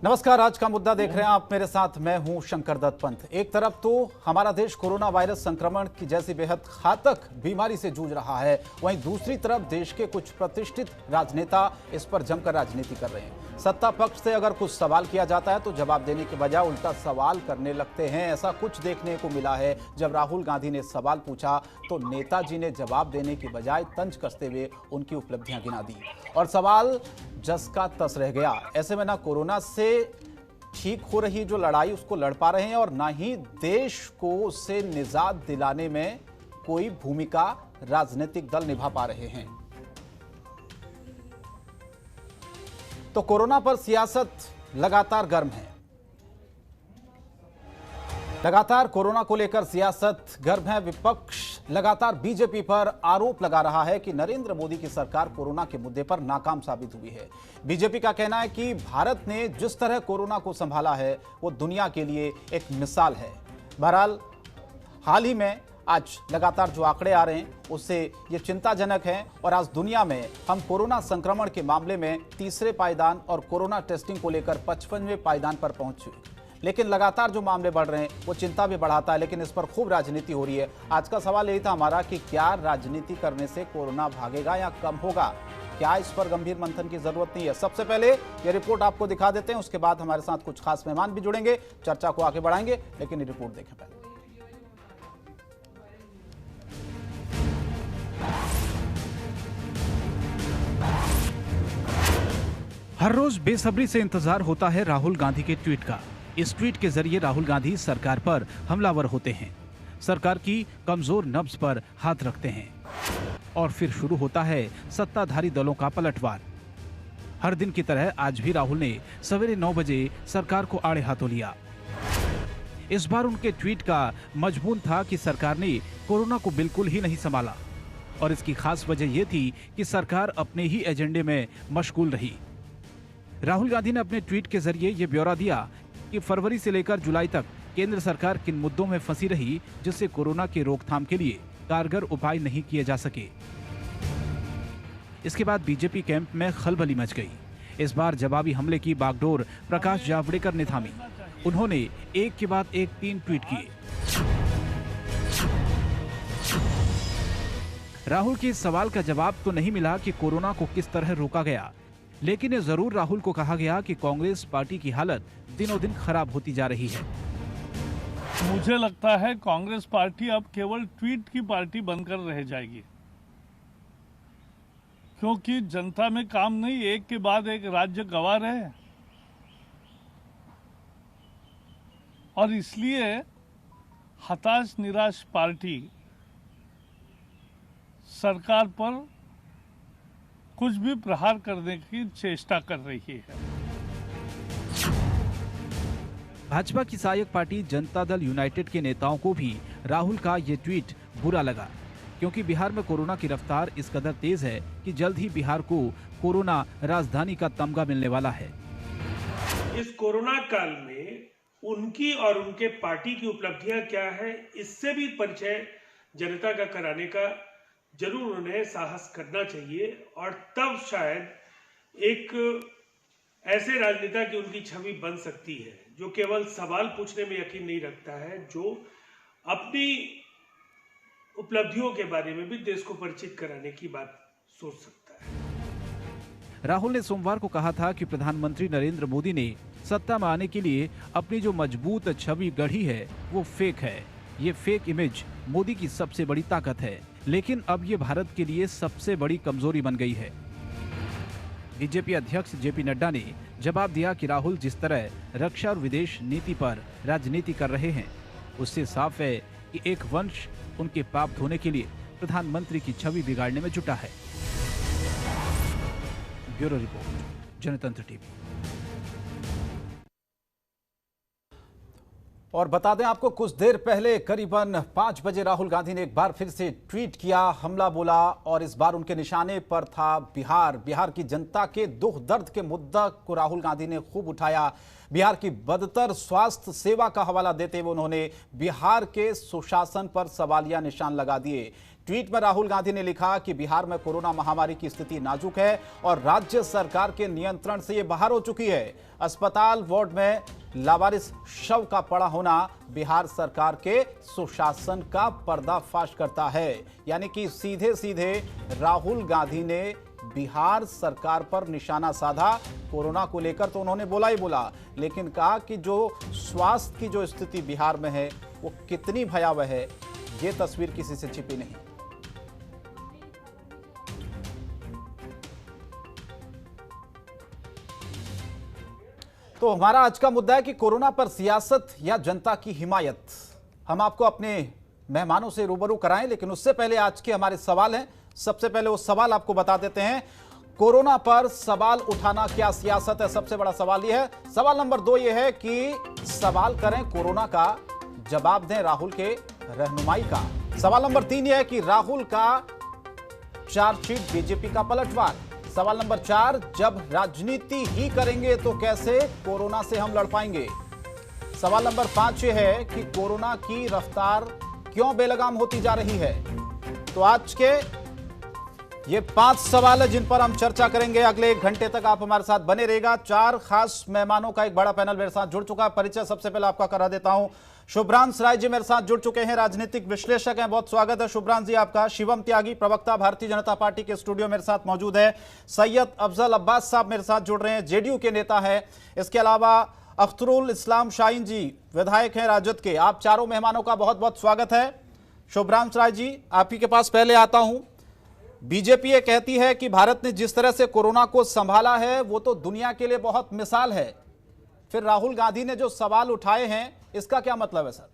नमस्कार, आज का मुद्दा देख रहे हैं आप, मेरे साथ मैं हूं शंकर दत्त पंत। एक तरफ तो हमारा देश कोरोना वायरस संक्रमण की जैसी बेहद घातक बीमारी से जूझ रहा है, वहीं दूसरी तरफ देश के कुछ प्रतिष्ठित राजनेता इस पर जमकर राजनीति कर रहे हैं। सत्ता पक्ष से अगर कुछ सवाल किया जाता है तो जवाब देने के बजाय उल्टा सवाल करने लगते हैं। ऐसा कुछ देखने को मिला है। जब राहुल गांधी ने सवाल पूछा तो नेताजी ने जवाब देने की बजाय तंज कसते हुए उनकी उपलब्धियां गिना दी और सवाल जस का तस रह गया। ऐसे में ना कोरोना से ठीक हो रही जो लड़ाई उसको लड़ पा रहे हैं और ना ही देश को उससे निजात दिलाने में कोई भूमिका राजनीतिक दल निभा पा रहे हैं। तो कोरोना पर सियासत लगातार गर्म है। लगातार कोरोना को लेकर सियासत गर्म है। विपक्ष लगातार बीजेपी पर आरोप लगा रहा है कि नरेंद्र मोदी की सरकार कोरोना के मुद्दे पर नाकाम साबित हुई है। बीजेपी का कहना है कि भारत ने जिस तरह कोरोना को संभाला है वो दुनिया के लिए एक मिसाल है। बहरहाल हाल ही में आज लगातार जो आंकड़े आ रहे हैं उससे ये चिंताजनक है और आज दुनिया में हम कोरोना संक्रमण के मामले में तीसरे पायदान और कोरोना टेस्टिंग को लेकर 55वें पायदान पर पहुंच चुके। लेकिन लगातार जो मामले बढ़ रहे हैं वो चिंता भी बढ़ाता है, लेकिन इस पर खूब राजनीति हो रही है। आज का सवाल यही था हमारा कि क्या राजनीति करने से कोरोना भागेगा या कम होगा? क्या इस पर गंभीर मंथन की जरूरत नहीं है? सबसे पहले ये रिपोर्ट आपको दिखा देते हैं, उसके बाद हमारे साथ कुछ खास मेहमान भी जुड़ेंगे, चर्चा को आगे बढ़ाएंगे, लेकिन ये रिपोर्ट देखें पहले। हर रोज बेसब्री से इंतजार होता है राहुल गांधी के ट्वीट का। इस ट्वीट के जरिए राहुल गांधी सरकार पर हमलावर होते हैं, सरकार की कमजोर नब्ज पर हाथ रखते हैं और फिर शुरू होता है सत्ताधारी दलों का पलटवार। हर दिन की तरह आज भी राहुल ने सवेरे 9 बजे सरकार को आड़े हाथों लिया। इस बार उनके ट्वीट का मजमून था कि सरकार ने कोरोना को बिल्कुल ही नहीं संभाला और इसकी खास वजह यह थी कि सरकार अपने ही एजेंडे में मशगूल रही। राहुल गांधी ने अपने ट्वीट के जरिए यह ब्यौरा दिया कि फरवरी से लेकर जुलाई तक केंद्र सरकार किन मुद्दों में फंसी रही जिससे कोरोना के रोकथाम के लिए कारगर उपाय नहीं किए जा सके। इसके बाद बीजेपी कैंप में खलबली मच गई। इस बार जवाबी हमले की बागडोर प्रकाश जावड़ेकर ने थामी। उन्होंने एक के बाद एक 3 ट्वीट किए। राहुल के इस सवाल का जवाब तो नहीं मिला कि कोरोना को किस तरह रोका गया, लेकिन ये जरूर राहुल को कहा गया कि कांग्रेस पार्टी की हालत दिनों दिन खराब होती जा रही है। मुझे लगता है कांग्रेस पार्टी अब केवल ट्वीट की पार्टी बनकर रह जाएगी, क्योंकि जनता में काम नहीं, एक के बाद एक राज्य गंवा रहे हैं और इसलिए हताश निराश पार्टी सरकार पर कुछ भी प्रहार करने की चेष्टा कर रही है। भाजपा की सहायक पार्टी जनता दल यूनाइटेड के नेताओं को भी राहुल का ये ट्वीट बुरा लगा, क्योंकि बिहार में कोरोना की रफ्तार इस कदर तेज है कि जल्द ही बिहार को कोरोना राजधानी का तमगा मिलने वाला है। इस कोरोना काल में उनकी और उनके पार्टी की उपलब्धियां क्या है, इससे भी परिचय जनता का कराने का जरूर उन्हें साहस करना चाहिए और तब शायद एक ऐसे राजनेता की उनकी छवि बन सकती है जो केवल सवाल पूछने में यकीन नहीं रखता है, जो अपनी उपलब्धियों के बारे में भी देश को परिचित कराने की बात सोच सकता है। राहुल ने सोमवार को कहा था कि प्रधानमंत्री नरेंद्र मोदी ने सत्ता में आने के लिए अपनी जो मजबूत छवि गढ़ी है वो फेक है। ये फेक इमेज मोदी की सबसे बड़ी ताकत है, लेकिन अब ये भारत के लिए सबसे बड़ी कमजोरी बन गई है। बीजेपी अध्यक्ष जेपी नड्डा ने जवाब दिया कि राहुल जिस तरह रक्षा और विदेश नीति पर राजनीति कर रहे हैं उससे साफ है कि एक वंश उनके पाप धोने के लिए प्रधानमंत्री की छवि बिगाड़ने में जुटा है। ब्यूरो रिपोर्ट, जनतंत्र टीवी। और बता दें आपको, कुछ देर पहले करीबन 5 बजे राहुल गांधी ने एक बार फिर से ट्वीट किया, हमला बोला और इस बार उनके निशाने पर था बिहार की जनता के दुख दर्द के मुद्दा को राहुल गांधी ने खूब उठाया। बिहार की बदतर स्वास्थ्य सेवा का हवाला देते हुए उन्होंने बिहार के सुशासन पर सवालिया निशान लगा दिए। ट्वीट में राहुल गांधी ने लिखा कि बिहार में कोरोना महामारी की स्थिति नाजुक है और राज्य सरकार के नियंत्रण से ये बाहर हो चुकी है। अस्पताल वार्ड में लावारिस शव का पड़ा होना बिहार सरकार के सुशासन का पर्दाफाश करता है। यानी कि सीधे सीधे राहुल गांधी ने बिहार सरकार पर निशाना साधा। कोरोना को लेकर तो उन्होंने बोला ही बोला, लेकिन कहा कि जो स्वास्थ्य की जो स्थिति बिहार में है वो कितनी भयावह है, ये तस्वीर किसी से छिपी नहीं। तो हमारा आज का मुद्दा है कि कोरोना पर सियासत या जनता की हिमायत। हम आपको अपने मेहमानों से रूबरू कराएं, लेकिन उससे पहले आज के हमारे सवाल हैं। सबसे पहले वो सवाल आपको बता देते हैं। कोरोना पर सवाल उठाना क्या सियासत है? सबसे बड़ा सवाल यह है। सवाल नंबर 2 यह है कि सवाल करें कोरोना का, जवाब दें राहुल के रहनुमाई का। सवाल नंबर 3 यह है कि राहुल का चार्जशीट बीजेपी का पलटवार। सवाल नंबर 4, जब राजनीति ही करेंगे तो कैसे कोरोना से हम लड़ पाएंगे। सवाल नंबर 5 यह है कि कोरोना की रफ्तार क्यों बेलगाम होती जा रही है। तो आज के ये 5 सवाल है जिन पर हम चर्चा करेंगे। अगले 1 घंटे तक आप हमारे साथ बने रहेगा। 4 खास मेहमानों का एक बड़ा पैनल मेरे साथ जुड़ चुका है। परिचय सबसे पहले आपका करा देता हूं। शुभ्रांश राय जी मेरे साथ जुड़ चुके हैं, राजनीतिक विश्लेषक हैं। बहुत स्वागत है शुभ्रांश जी आपका। शिवम त्यागी प्रवक्ता भारतीय जनता पार्टी के स्टूडियो मेरे साथ मौजूद है। सैयद अफजल अब्बास साहब मेरे साथ जुड़ रहे हैं, जेडीयू के नेता है। इसके अलावा अख्तरुल इस्लाम शाहीन जी विधायक हैं राजद के। आप चारों मेहमानों का बहुत बहुत स्वागत है। शुभ्रांश राय जी आप ही के पास पहले आता हूं। बीजेपी ये कहती है कि भारत ने जिस तरह से कोरोना को संभाला है वो तो दुनिया के लिए बहुत मिसाल है। फिर राहुल गांधी ने जो सवाल उठाए हैं इसका क्या मतलब है सर?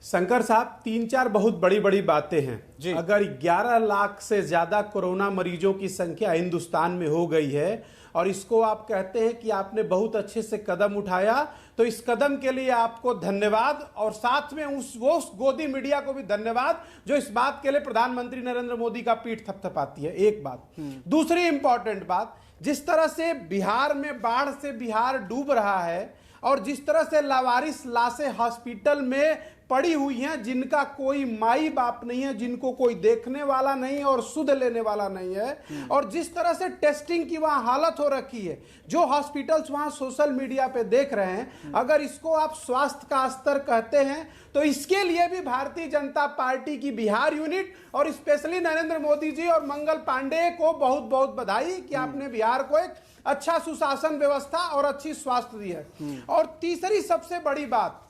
शंकर साहब 3-4 बहुत बड़ी बड़ी बातें हैं जी। अगर 11 लाख से ज्यादा कोरोना मरीजों की संख्या हिंदुस्तान में हो गई है और इसको आप कहते हैं कि आपने बहुत अच्छे से कदम उठाया, तो इस कदम के लिए आपको धन्यवाद। और साथ में उस गोदी मीडिया को भी धन्यवाद जो इस बात के लिए प्रधानमंत्री नरेंद्र मोदी का पीठ थपथपाती है। एक बात। दूसरी इंपॉर्टेंट बात, जिस तरह से बिहार में बाढ़ से बिहार डूब रहा है और जिस तरह से लावारिस लाशें हॉस्पिटल में पड़ी हुई हैं, जिनका कोई माई बाप नहीं है, जिनको कोई देखने वाला नहीं और सुध लेने वाला नहीं है, और जिस तरह से टेस्टिंग की वहां हालत हो रखी है, जो हॉस्पिटल्स वहां सोशल मीडिया पे देख रहे हैं, अगर इसको आप स्वास्थ्य का स्तर कहते हैं तो इसके लिए भी भारतीय जनता पार्टी की बिहार यूनिट और स्पेशली नरेंद्र मोदी जी और मंगल पांडे को बहुत बहुत बधाई कि आपने बिहार को एक अच्छा सुशासन व्यवस्था और अच्छी स्वास्थ्य दी है। और तीसरी सबसे बड़ी बात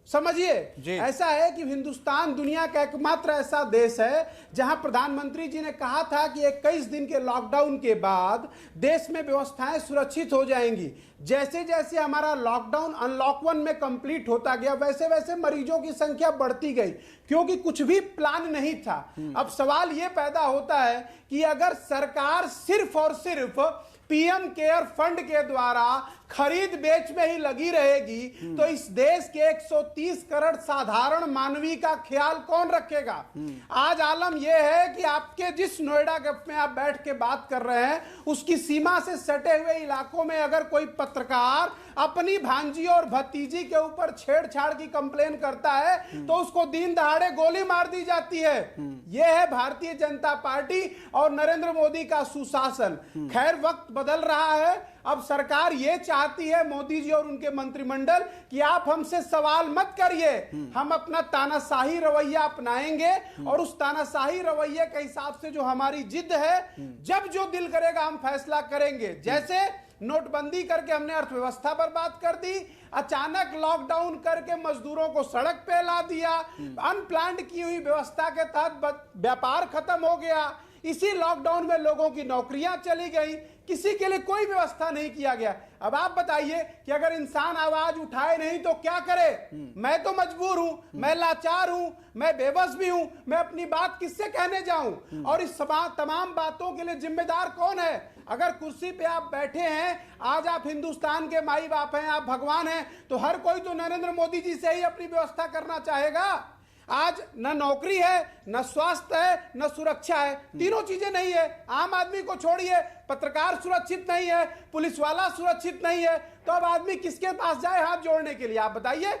समझिए, ऐसा है कि हिंदुस्तान दुनिया का एकमात्र ऐसा देश है जहां प्रधानमंत्री जी ने कहा था कि 21 दिन के लॉकडाउन के बाद देश में व्यवस्थाएं सुरक्षित हो जाएंगी। जैसे जैसे हमारा लॉकडाउन अनलॉक 1 में कंप्लीट होता गया वैसे वैसे मरीजों की संख्या बढ़ती गई, क्योंकि कुछ भी प्लान नहीं था। अब सवाल यह पैदा होता है कि अगर सरकार सिर्फ और सिर्फ पीएम केयर फंड के द्वारा खरीद बेच में ही लगी रहेगी तो इस देश के 130 करोड़ साधारण मानवी का ख्याल कौन रखेगा। आज आलम यह है कि आपके जिस नोएडा में आप बैठ के बात कर रहे हैं उसकी सीमा से सटे हुए इलाकों में अगर कोई पत्रकार अपनी भांजी और भतीजी के ऊपर छेड़छाड़ की कंप्लेन करता है तो उसको दिन दहाड़े गोली मार दी जाती है। यह है भारतीय जनता पार्टी और नरेंद्र मोदी का सुशासन। खैर वक्त बदल रहा है, अब सरकार ये चाहती है, मोदी जी और उनके मंत्रिमंडल, कि आप हमसे सवाल मत करिए, हम अपना तानाशाही रवैया अपनाएंगे और उस तानाशाही रवैये के हिसाब से जो हमारी जिद है, जब जो दिल करेगा हम फैसला करेंगे। जैसे नोटबंदी करके हमने अर्थव्यवस्था पर बात कर दी, अचानक लॉकडाउन करके मजदूरों को सड़क पे ला दिया, अनप्लान्ड की हुई व्यवस्था के तहत व्यापार खत्म हो गया, इसी लॉकडाउन में लोगों की नौकरियां चली गई, किसी के लिए कोई व्यवस्था नहीं किया गया। अब आप बताइए कि अगर इंसान आवाज उठाए नहीं तो क्या करे। मैं तो मजबूर हूं, मैं लाचार हूं, मैं बेबस भी हूं, मैं अपनी बात किससे कहने जाऊं। और इस तमाम बातों के लिए जिम्मेदार कौन है। अगर कुर्सी पे आप बैठे हैं, आज आप हिंदुस्तान के माई बाप हैं, आप भगवान हैं, तो हर कोई तो नरेंद्र मोदी जी से ही अपनी व्यवस्था करना चाहेगा। आज न नौकरी है, न स्वास्थ्य है, न सुरक्षा है, तीनों चीजें नहीं है। आम आदमी को छोड़िए, पत्रकार सुरक्षित नहीं है, पुलिस वाला सुरक्षित नहीं है, तो अब आदमी किसके पास जाए हाथ जोड़ने के लिए, आप बताइए।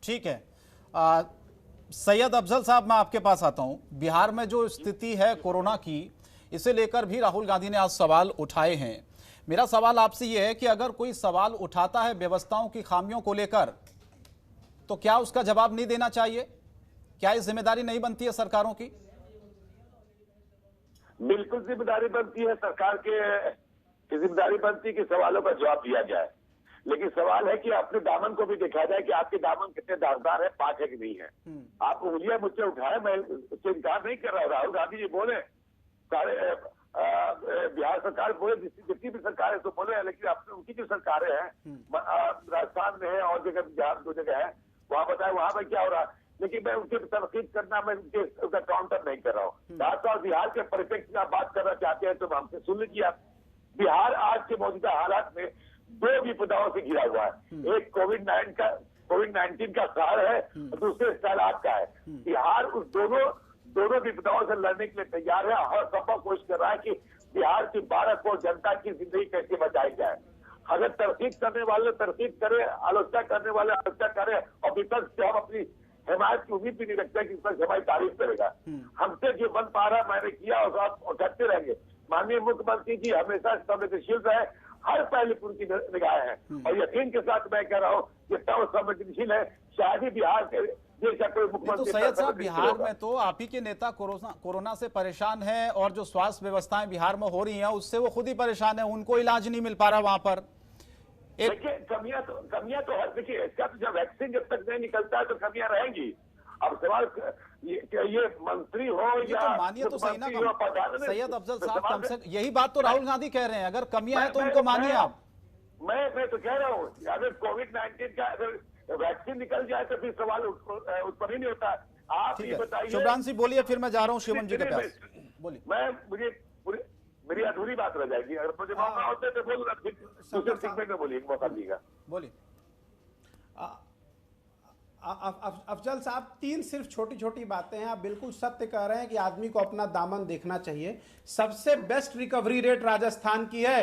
ठीक है। सैयद अफजल साहब, मैं आपके पास आता हूं। बिहार में जो स्थिति है कोरोना की, इसे लेकर भी राहुल गांधी ने आज सवाल उठाए हैं। मेरा सवाल आपसे यह है कि अगर कोई सवाल उठाता है व्यवस्थाओं की खामियों को लेकर, तो क्या उसका जवाब नहीं देना चाहिए? क्या ये जिम्मेदारी नहीं बनती है सरकारों की? बिल्कुल जिम्मेदारी बनती है सरकार की जिम्मेदारी बनती है कि सवालों का जवाब दिया जाए। लेकिन सवाल है कि अपने दामन को भी देखा जाए कि आपके दामन कितने दागदार है, पाक है कि नहीं है। आप उंगलियां मुझसे उठाए, मैं उससे इनकार नहीं कर रहा हूँ। राहुल गांधी जी बोले, सारे बिहार सरकार बोले, जितनी भी सरकार है तो बोले, लेकिन अपने उनकी जो सरकारें हैं राजस्थान में है और जगह बिहार 2 जगह है, वहां बताए वहां पर क्या हो रहा है। लेकिन मैं उनकी तनकीद करना, मैं उनका काउंटर नहीं कर रहा हूँ। खासतौर बिहार के परिप्रेक्ष्य में आप बात करना चाहते हैं तो हमसे सुन लीजिए। आप बिहार आज के मौजूदा हालात में 2 विपदाओं से घिरा हुआ है। एक कोविड-19 का शहर है और दूसरे सैलाब का है। बिहार उस दोनों विपदाओं से लड़ने के लिए तैयार है और संभव कोशिश कर रहा है कि बिहार की 12 करोड़ जनता की जिंदगी कैसे बचाई जाए। अगर तरकीब करने वाले तरकीब करे, आलोचना करने वाले आलोचना करे और विपक्ष से हम अपनी हिमायत की उम्मीद भी नहीं रखते कि विपक्ष हमारी तारीफ करेगा। हमसे जो बन पा रहा मैंने किया और आप करते रहेंगे। माननीय मुख्यमंत्री जी हमेशा संवेदनशील रहे, हर पहले पर उनकी निगाहें हैं और यकीन के साथ मैं कह रहा हूँ जितना वो संवेदनशील है शायद ही बिहार के देश का कोई मुख्यमंत्री। तो सैयद साहब, बिहार में तो आप ही के नेता कोरोना से परेशान है और जो स्वास्थ्य व्यवस्थाएं बिहार में हो रही हैं उससे वो खुद ही परेशान है, उनको इलाज नहीं मिल पा रहा वहां पर। देखिए कमियां तो है। देखिए इसका तो जब वैक्सीन जब तक नहीं निकलता है तो कमियां रहेंगी। अब सवाल ये मंत्री हो या तो मानिए तो सही ना सैयद अफजल साहब, कम से यही बात तो राहुल गांधी कह रहे हैं, अगर कमियां हैं तो उनको मानिए आप। मैं तो कह रहा हूँ अगर कोविड-19 का अगर वैक्सीन निकल जाए तो फिर सवाल उत्पन्न ही नहीं होता। आप ये बताइए। शुभ्रांशु जी बोलिए, फिर मैं जा रहा हूँ शिवम जी के पास। बोलिए। मेरी अधूरी बात रह जाएगी। अगर मुझे मौका होता तो बोलूंगा, दूसरे सेगमेंट में बोलिए, मौका दीजिएगा। बोलिए। अफजल साहब, 3 सिर्फ छोटी छोटी बातें हैं। आप बिल्कुल सत्य कह रहे हैं कि आदमी को अपना दामन देखना चाहिए। सबसे बेस्ट रिकवरी रेट राजस्थान की है,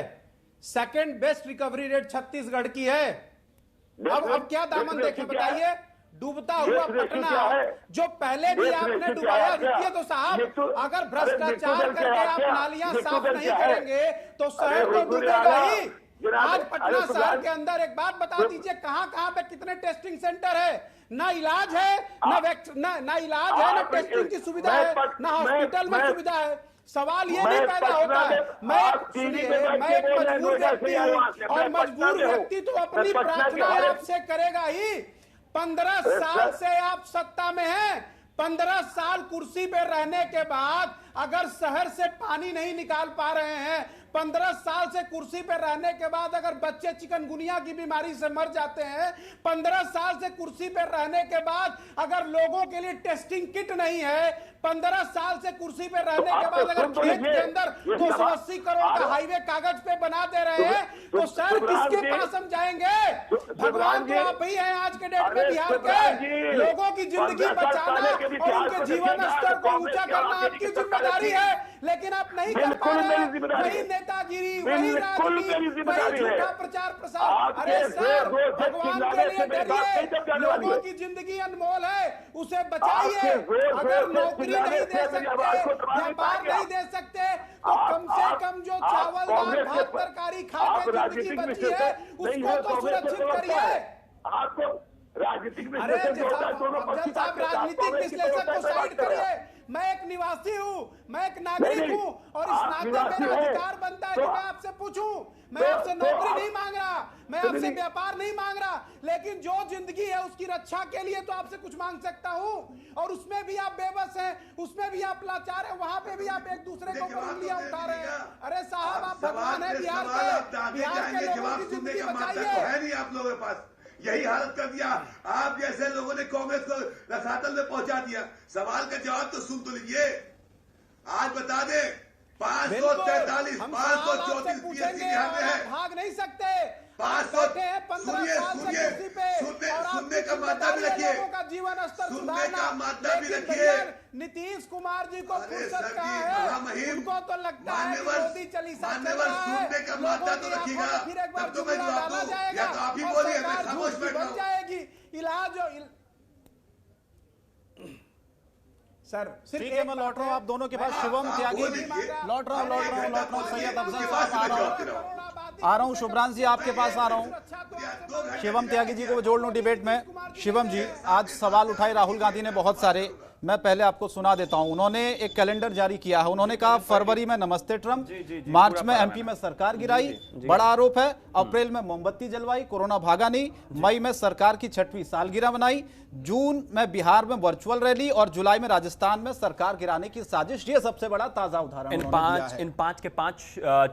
second best recovery rate Chhattisgarh की है। अब क्या दामन देखें बताइए? डूबता हुआ पटना जो पहले भी आपने डुबाया। रुकिए तो साहब, अगर भ्रष्टाचार करके आप नालियां साफ नहीं करेंगे तो शहर तो डूबेगा ही। आज पटना शहर के अंदर एक बात बता दीजिए, कहां पे कितने टेस्टिंग सेंटर है? ना इलाज है, ना इलाज है, ना टेस्टिंग की सुविधा है, ना हॉस्पिटल में सुविधा है। सवाल ये नहीं पैदा होता है। मैं एक मजबूर व्यक्ति हूं और मजबूर व्यक्ति तो अपनी प्रार्थना आपसे करेगा ही। 15 साल से आप सत्ता में हैं। 15 साल कुर्सी पे रहने के बाद अगर शहर से पानी नहीं निकाल पा रहे हैं, 15 साल से कुर्सी पे रहने के बाद अगर बच्चे चिकनगुनिया की बीमारी से मर जाते हैं, 15 साल से कुर्सी पे रहने के बाद अगर लोगों के लिए टेस्टिंग किट नहीं है, 15 साल से कुर्सी पे रहने के बाद अगर खेत के अंदर 280 करोड़ का हाईवे कागज पे बना दे रहे हैं, तो सर किसके पास हम जाएंगे? भगवान तो आप ही हैं आज के डेट में बिहार के। लोगों की जिंदगी बचाना और उनके जीवन स्तर को ऊंचा करना आपकी जिम्मेदारी है, लेकिन आप नहीं कर पा रहे। वही नेतागिरी, वही राजनीति, वही झूठा प्रचार प्रसार। अरे सर, भगवान के लिए डरिए। लोगों की जिंदगी अनमोल है, उसे बचाइए। अगर नौकरी नहीं दे सकते, व्यापार नहीं दे सकते, तो कम से कम जो चावल दाल भात तरकारी खा के जिंदगी बची है उसको तो सुरक्षित करिए। आपको राजनीतिक साहब, राजनीतिक विश्लेषक को साइड करिए। मैं एक निवासी हूँ, मैं एक नागरिक हूँ और इस नाते मेरा अधिकार बनता है कि मैं आपसे पूछूं। मैं आपसे नौकरी नहीं मांग रहा, मैं आपसे व्यापार नहीं मांग रहा, लेकिन जो जिंदगी है उसकी रक्षा के लिए तो आपसे कुछ मांग सकता हूँ। और उसमें भी आप बेबस हैं, उसमें भी आप लाचार हैं, वहां पे भी आप एक दूसरे को उंगलियां उठा रहे हैं। अरे साहब, आप भगवान है बिहार के लोगों की जिंदगी बचाइए। आप लोगों के पास यही हालत कर दिया। आप जैसे लोगों ने कांग्रेस को रसातल में पहुंचा दिया। सवाल का जवाब तो सुन तो लीजिए। आज बता दे 543 534 पीएचसी यहाँ पे है। भाग नहीं सकते। 500 सुनने का मादा भी रखिए, जीवन स्तर सुनने का मादा भी रखिए। नीतीश कुमार जी को फुर्सत कहाँ है? उनको तो लगता है कि मोदी चालीसा चल रहा है। सुनने का मादा तो रखिएगा, फिर एक बार तब तो मैं जुमला डाला जाएगा या तो आप ही और बोलिए, सरकार मैं खामोश झूठ बैठ रहा बन हूं। जाएगी। इलाज सर ठीक है, मैं लौट रहा हूँ आप दोनों के पास। शिवम त्यागी, लौट रहा हूँ। सैयद अफजल साहब आ रहा हूँ। शुभ्रांश जी आपके पास आ रहा हूँ। शिवम त्यागी जी को जोड़ लूं डिबेट में। शिवम जी, आज सवाल उठाए राहुल गांधी ने बहुत सारे, मैं पहले आपको सुना देता हूं। उन्होंने एक कैलेंडर जारी किया है। उन्होंने कहा फरवरी में नमस्ते ट्रंप, मार्च में एमपी में सरकार गिराई, बड़ा आरोप है। अप्रैल में मोमबत्ती जलवाई, कोरोना भागा नहीं। मई में सरकार की 6वीं सालगिरह मनाई, जून में बिहार में वर्चुअल रैली और जुलाई में राजस्थान में सरकार गिराने की साजिश। ये सबसे बड़ा ताजा उदाहरण इन पांच के पांच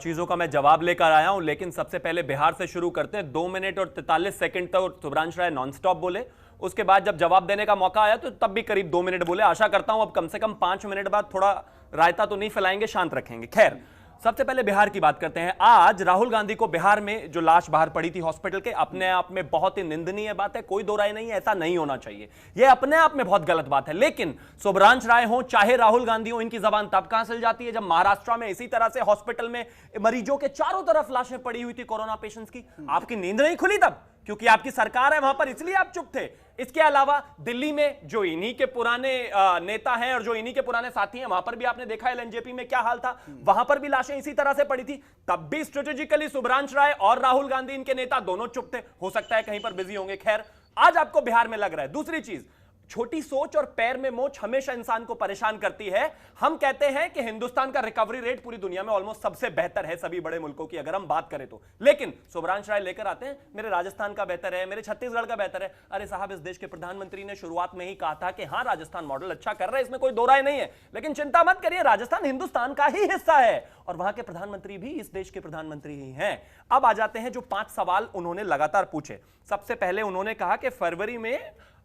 चीजों का मैं जवाब लेकर आया हूं, लेकिन सबसे पहले बिहार से शुरू करते हैं। 2 मिनट और 43 सेकंड तक शुभ्रांश राय नॉनस्टॉप बोले। उसके बाद जब जवाब देने का मौका आया तो तब भी करीब 2 मिनट बोले। आशा करता हूं अब कम से कम 5 मिनट बाद थोड़ा रायता तो नहीं फैलाएंगे, शांत रखेंगे। खैर, सबसे पहले बिहार की बात करते हैं। आज राहुल गांधी को बिहार में जो लाश बाहर पड़ी थी हॉस्पिटल के, अपने आप में बहुत ही निंदनीय बात है, कोई दो राय नहीं है, ऐसा नहीं होना चाहिए। यह अपने आप में बहुत गलत बात है। लेकिन शुभ्रांश राय हो चाहे राहुल गांधी हो, इनकी जबान तब कहां चल जाती है जब महाराष्ट्र में इसी तरह से हॉस्पिटल में मरीजों के चारों तरफ लाशें पड़ी हुई थी कोरोना पेशेंट्स की। आपकी नींद नहीं खुली तब, क्योंकि आपकी सरकार है वहां पर, इसलिए आप चुप थे। इसके अलावा दिल्ली में जो इन्हीं के पुराने नेता हैं और जो इन्हीं के पुराने साथी हैं, वहां पर भी आपने देखा एलएनजेपी में क्या हाल था, वहां पर भी लाशें इसी तरह से पड़ी थी। तब भी स्ट्रेटेजिकली शुभ्रांश राय और राहुल गांधी, इनके नेता दोनों चुप थे। हो सकता है कहीं पर बिजी होंगे। खैर, आज आपको बिहार में लग रहा है। दूसरी चीज, छोटी सोच और पैर में मोच हमेशा इंसान को परेशान करती है। हम कहते हैं कि हिंदुस्तान का रिकवरी रेट पूरी दुनिया में ऑलमोस्ट सबसे बेहतर है सभी बड़े मुल्कों की, अगर हम बात करें तो। लेकिन शुभ्रांश राय लेकर आते हैं मेरे राजस्थान का बेहतर है, मेरे छत्तीसगढ़ का बेहतर है। अरे साहब, इस देश के प्रधानमंत्री ने शुरुआत में ही कहा था कि हां, राजस्थान मॉडल अच्छा कर रहा है, इसमें कोई दो राय नहीं है। लेकिन चिंता मत करिए, राजस्थान हिंदुस्तान का ही हिस्सा है और वहां के प्रधानमंत्री भी इस देश के प्रधानमंत्री ही हैं। अब आ जाते हैं जो 5 सवाल उन्होंने लगातार पूछे। सबसे पहले उन्होंने कहा कि फरवरी में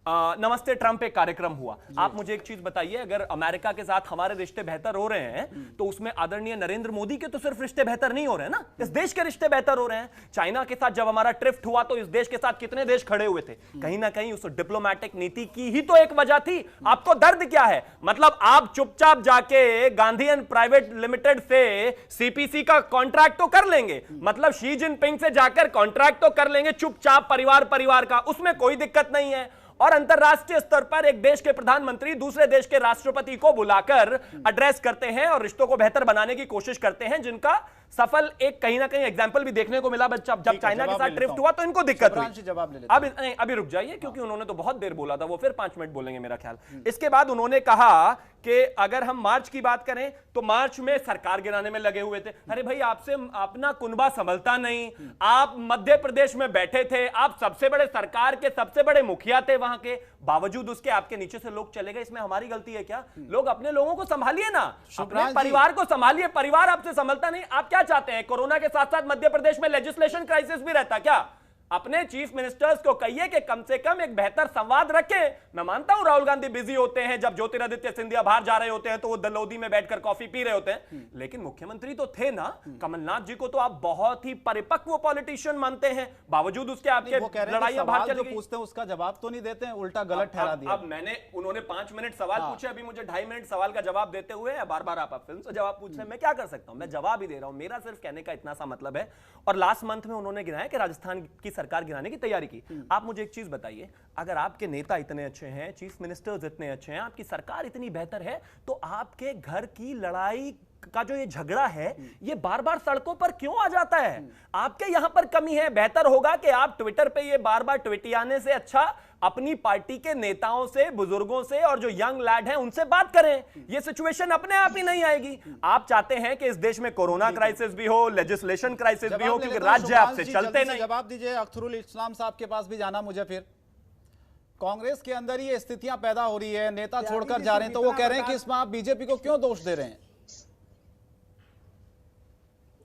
नमस्ते ट्रंप एक कार्यक्रम हुआ। आप मुझे एक चीज बताइए, अगर अमेरिका के साथ हमारे रिश्ते बेहतर हो रहे हैं तो उसमें आदरणीय नरेंद्र मोदी के तो सिर्फ रिश्ते बेहतर नहीं हो रहे हैं ना, इस देश के रिश्ते बेहतर हो रहे हैं। चाइना के साथ जब हमारा ट्रिफ्ट हुआ तो इस देश के साथ कितने देश खड़े हुए थे? कहीं ना कहीं उस डिप्लोमेटिक नीति की ही तो एक वजह थी। आपको दर्द क्या है? मतलब आप चुपचाप जाके गांधी एंड प्राइवेट लिमिटेड से सीपीसी का कॉन्ट्रैक्ट तो कर लेंगे, मतलब शी जिनपिंग से जाकर कॉन्ट्रैक्ट तो कर लेंगे चुपचाप, परिवार का, उसमें कोई दिक्कत नहीं है। और अंतरराष्ट्रीय स्तर पर एक देश के प्रधानमंत्री दूसरे देश के राष्ट्रपति को बुलाकर एड्रेस करते हैं और रिश्तों को बेहतर बनाने की कोशिश करते हैं, जिनका सफल एक कहीं ना कहीं एग्जांपल भी देखने को मिला। जब चाइना के साथ ट्रिफ्ट हुआ तो इनको दिक्कत हुई। अभी रुक जाइए, क्योंकि उन्होंने तो बहुत देर बोला था, वो फिर 5 मिनट बोलेंगे मेरा ख्याल। इसके बाद उन्होंने कहा कि अगर हम मार्च की बात करें तो मार्च में सरकार गिराने में लगे हुए थे। अरे भाई, आपसे अपना कुनबा संभलता नहीं। आप मध्य प्रदेश में बैठे थे, आप सबसे बड़े सरकार के सबसे बड़े मुखिया थे वहां के, बावजूद उसके आपके नीचे से लोग चले गए। इसमें हमारी गलती है क्या? लोग अपने लोगों को संभालिए ना, अपने परिवार को संभालिए। परिवार आपसे संभलता नहीं। आप क्या चाहते हैं? कोरोना के साथ साथ मध्य प्रदेश में लेजिस्लेशन क्राइसिस भी रहता क्या? अपने चीफ मिनिस्टर्स को कहिए कि कम से कम एक बेहतर संवाद रखें। मैं मानता हूं राहुल गांधी बिजी होते हैं, जब ज्योतिरादित्य सिंधिया बाहर जा रहे होते हैं तो वो दलोदी में बैठकर कॉफी पी रहे होते हैं, लेकिन मुख्यमंत्री तो थे ना। कमलनाथ जी को तो आप बहुत ही परिपक्व पॉलिटिशियन मानते हैं, बावजूद उसके आपके लड़ाइयां बाहर चली गई। पूछते हैं उसका जवाब तो नहीं देते हैं, उल्टा गलत ठहरा दिया। अब उन्होंने 5 मिनट सवाल पूछे, अभी मुझे 2.5 मिनट सवाल का जवाब देते हुए बार बार आप फिल्म से जवाब पूछ रहे हैं। मैं क्या कर सकता हूं? मैं जवाब ही दे रहा हूं। मेरा सिर्फ कहने का इतना सा मतलब है। और लास्ट मंथ में उन्होंने गिनाया कि राजस्थान की सरकार गिराने की तैयारी की। आप मुझे एक चीज बताइए, अगर आपके नेता इतने अच्छे हैं, चीफ मिनिस्टर्स इतने अच्छे हैं, आपकी सरकार इतनी बेहतर है, तो आपके घर की लड़ाई का जो ये झगड़ा है, ये बार बार सड़कों पर क्यों आ जाता है? आपके यहां पर कमी है। बेहतर होगा कि आप ट्विटर पे ये बार बार ट्वीटियाने से अच्छा अपनी पार्टी के नेताओं से, बुजुर्गों से और जो यंग लैड हैं उनसे बात करें। ये सिचुएशन अपने आप ही नहीं आएगी। आप चाहते हैं कि इस देश में कोरोना क्राइसिस भी हो, लेजिस्लेशन क्राइसिस भी हो, क्योंकि राज्य आपसे चलते नहीं। जवाब दीजिए। अख्तरुल इस्लाम साहब के पास भी जाना मुझे। फिर कांग्रेस के अंदर ये स्थितियां पैदा हो रही है, नेता छोड़कर जा रहे हैं, तो वो कह रहे हैं कि इसमें आप बीजेपी को क्यों दोष दे रहे हैं?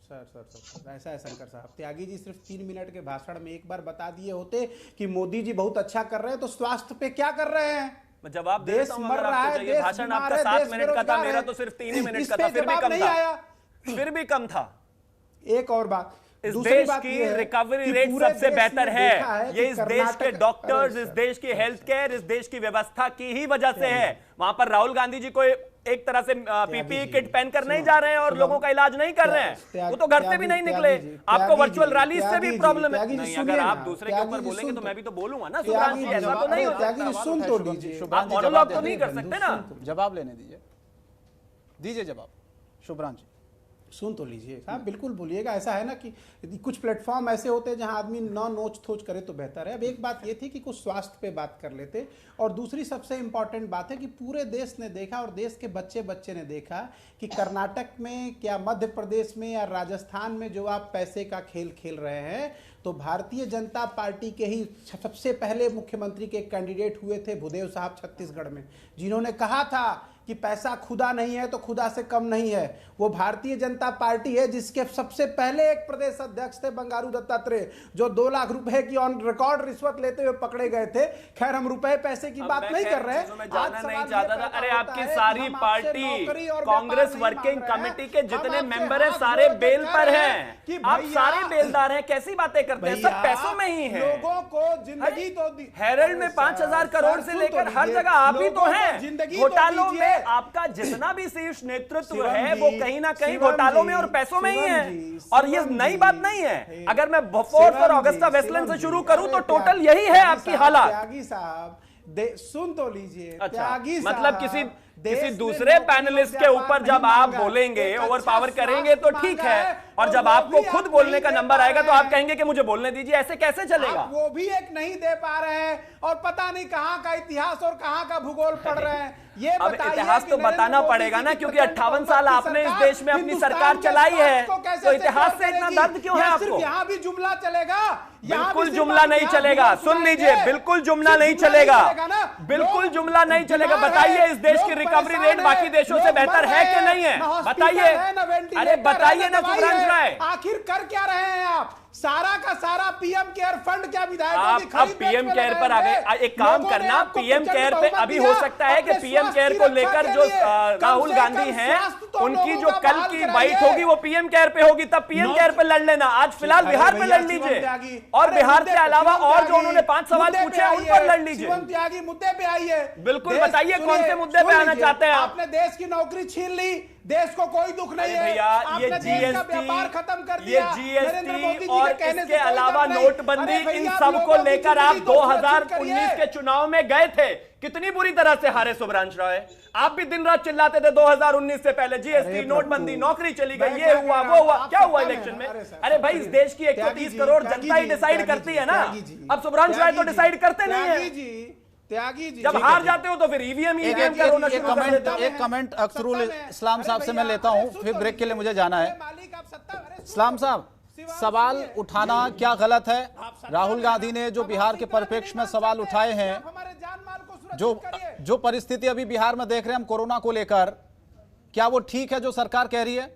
सर ऐसा है शंकर साहब, त्यागी जी सिर्फ 3 मिनट के भाषण में एक बार बता दिए होते कि मोदी जी बहुत अच्छा कर रहे हैं, तो स्वास्थ्य पे क्या कर रहे हैं? जवाब देश मर रहा है, देश भाषण आपका 7 मिनट का था, मेरा तो सिर्फ 3 ही मिनट का था, फिर भी कम था, फिर भी कम था। एक और बात, इस देश की रिकवरी रेट सबसे बेहतर है। ये इस देश के डॉक्टर्स, इस देश की हेल्थ केयर, इस देश की व्यवस्था की ही वजह से है। वहां पर राहुल गांधी जी को एक तरह से पीपीई किट पहनकर नहीं जा रहे हैं और लोगों का इलाज नहीं कर रहे हैं, वो तो घर से भी नहीं निकले। आपको वर्चुअल रैली से भी प्रॉब्लम है। नहीं, अगर आप दूसरे के ऊपर बोलेंगे तो मैं भी तो बोलूंगा ना सुब्रांश जी, ऐसा तो नहीं होता। सुन तो लीजिए, आप मोनोलॉग तो नहीं कर सकते ना। जवाब लेने दीजिए जवाब शुभ्रांश जी। सुन तो लीजिए साहब, बिल्कुल बोलिएगा। ऐसा है ना कि कुछ प्लेटफॉर्म ऐसे होते हैं जहां आदमी न नोच थोच करे तो बेहतर है। अब एक बात ये थी कि कुछ स्वास्थ्य पे बात कर लेते, और दूसरी सबसे इंपॉर्टेंट बात है कि पूरे देश ने देखा और देश के बच्चे बच्चे ने देखा कि कर्नाटक में, क्या मध्य प्रदेश में या राजस्थान में जो आप पैसे का खेल खेल रहे हैं, तो भारतीय जनता पार्टी के ही सबसे पहले मुख्यमंत्री के कैंडिडेट हुए थे भूदेव साहब छत्तीसगढ़ में, जिन्होंने कहा था कि पैसा खुदा नहीं है तो खुदा से कम नहीं है। वो भारतीय जनता पार्टी है जिसके सबसे पहले एक प्रदेश अध्यक्ष थे बंगारू दत्तात्रेय, जो 2 लाख रुपए की ऑन रिकॉर्ड रिश्वत लेते हुए पकड़े गए थे। खैर, हम रुपए पैसे की बात नहीं कर रहे हैं, नहीं चाहता था। अरे आपकी सारी पार्टी कांग्रेस वर्किंग कमेटी के जितने मेंबर हैं सारे बेल पर हैं, आप सारे बेलदार हैं, कैसी बातें करते हैं? सब पैसों में ही है। लोगों को जिंदगी तो दी, हेरल्ड में 5000 करोड़ से लेकर हर जगह आप ही तो हैं। घोटालों में आपका जितना भी शीर्ष नेतृत्व है वो कहीं ना कहीं घोटालों में और पैसों में ही है, और ये नई बात नहीं है। अगर मैं बोफोर्स और ऑगस्टा वेस्टलैंड से शुरू करूं तो टोटल यही है आपकी हालत। त्यागी साहब, सुन तो लीजिए। अच्छा, मतलब किसी दूसरे पैनलिस्ट के ऊपर जब आप बोलेंगे, ओवर पावर करेंगे तो ठीक है, और जब आपको खुद बोलने का नंबर आएगा तो आप कहेंगे कि मुझे बोलने दीजिए। ऐसे कैसे चलेगा? वो भी एक नहीं दे पा रहे हैं और पता नहीं कहां का इतिहास और कहां का भूगोल पढ़ रहे हैं। ये अब इतिहास तो बताना पड़ेगा ना, क्योंकि 58 साल आपने इस देश में अपनी सरकार चलाई है, तो इतिहास से इतना दर्द क्यों है आपको? यहाँ भी जुमला चलेगा? बिल्कुल जुमला नहीं चलेगा। सुन लीजिए, बिल्कुल जुमला नहीं चलेगा, बिल्कुल जुमला नहीं चलेगा। बताइए, इस देश की रिकवरी रेट बाकी देशों से बेहतर है कि नहीं है? बताइए, अरे बताइए ना सुब्रांश राय। आखिर कर क्या रहे हैं आप? सारा का सारा पीएम केयर फंड क्या आप अब पीएम केयर पर आ गए। एक काम करना, पीएम केयर पे अभी हो सकता है कि पीएम केयर को लेकर जो राहुल गांधी हैं उनकी जो कल की बाइट होगी वो पीएम केयर पे होगी, तब पीएम केयर पे लड़ लेना। आज फिलहाल बिहार पे लड़ लीजिए, और बिहार के अलावा और जो उन्होंने 5 सवाल पूछे उन पर लड़ लीजिए। त्यागी, मुद्दे पे आइए, बिल्कुल बताइए कौन से मुद्दे पे आना चाहते हैं आप? आपने देश की नौकरी छीन ली, देश को कोई दुख नहीं है। भैया, ये जीएसटी, व्यापार खत्म कर दिया, जीएसटी और इसके अलावा नोटबंदी, इन सब को लेकर आप 2019 के चुनाव में गए थे, कितनी बुरी तरह से हारे शुभ्रांश राय। आप भी दिन रात चिल्लाते थे 2019 से पहले जीएसटी, नोटबंदी, नौकरी चली गई, ये हुआ वो हुआ। क्या हुआ इलेक्शन में? अरे भाई, इस देश की 130 करोड़ जनता ही डिसाइड करती है ना। अब शुभ्रांश राय तो डिसाइड करते नहीं है। त्यागी जी, जब हार जाते हो तो फिर ईवीएम का रोना शुरू कर देते हो। एक कमेंट अख्तरुल इस्लाम साहब से मैं लेता हूं, फिर ब्रेक के लिए मुझे जाना है। इस्लाम साहब, सवाल उठाना क्या गलत है? राहुल गांधी ने जो बिहार के परिप्रेक्ष्य में सवाल उठाए हैं, जो परिस्थिति अभी बिहार में देख रहे हैं हम कोरोना को लेकर, क्या वो ठीक है जो सरकार कह रही है?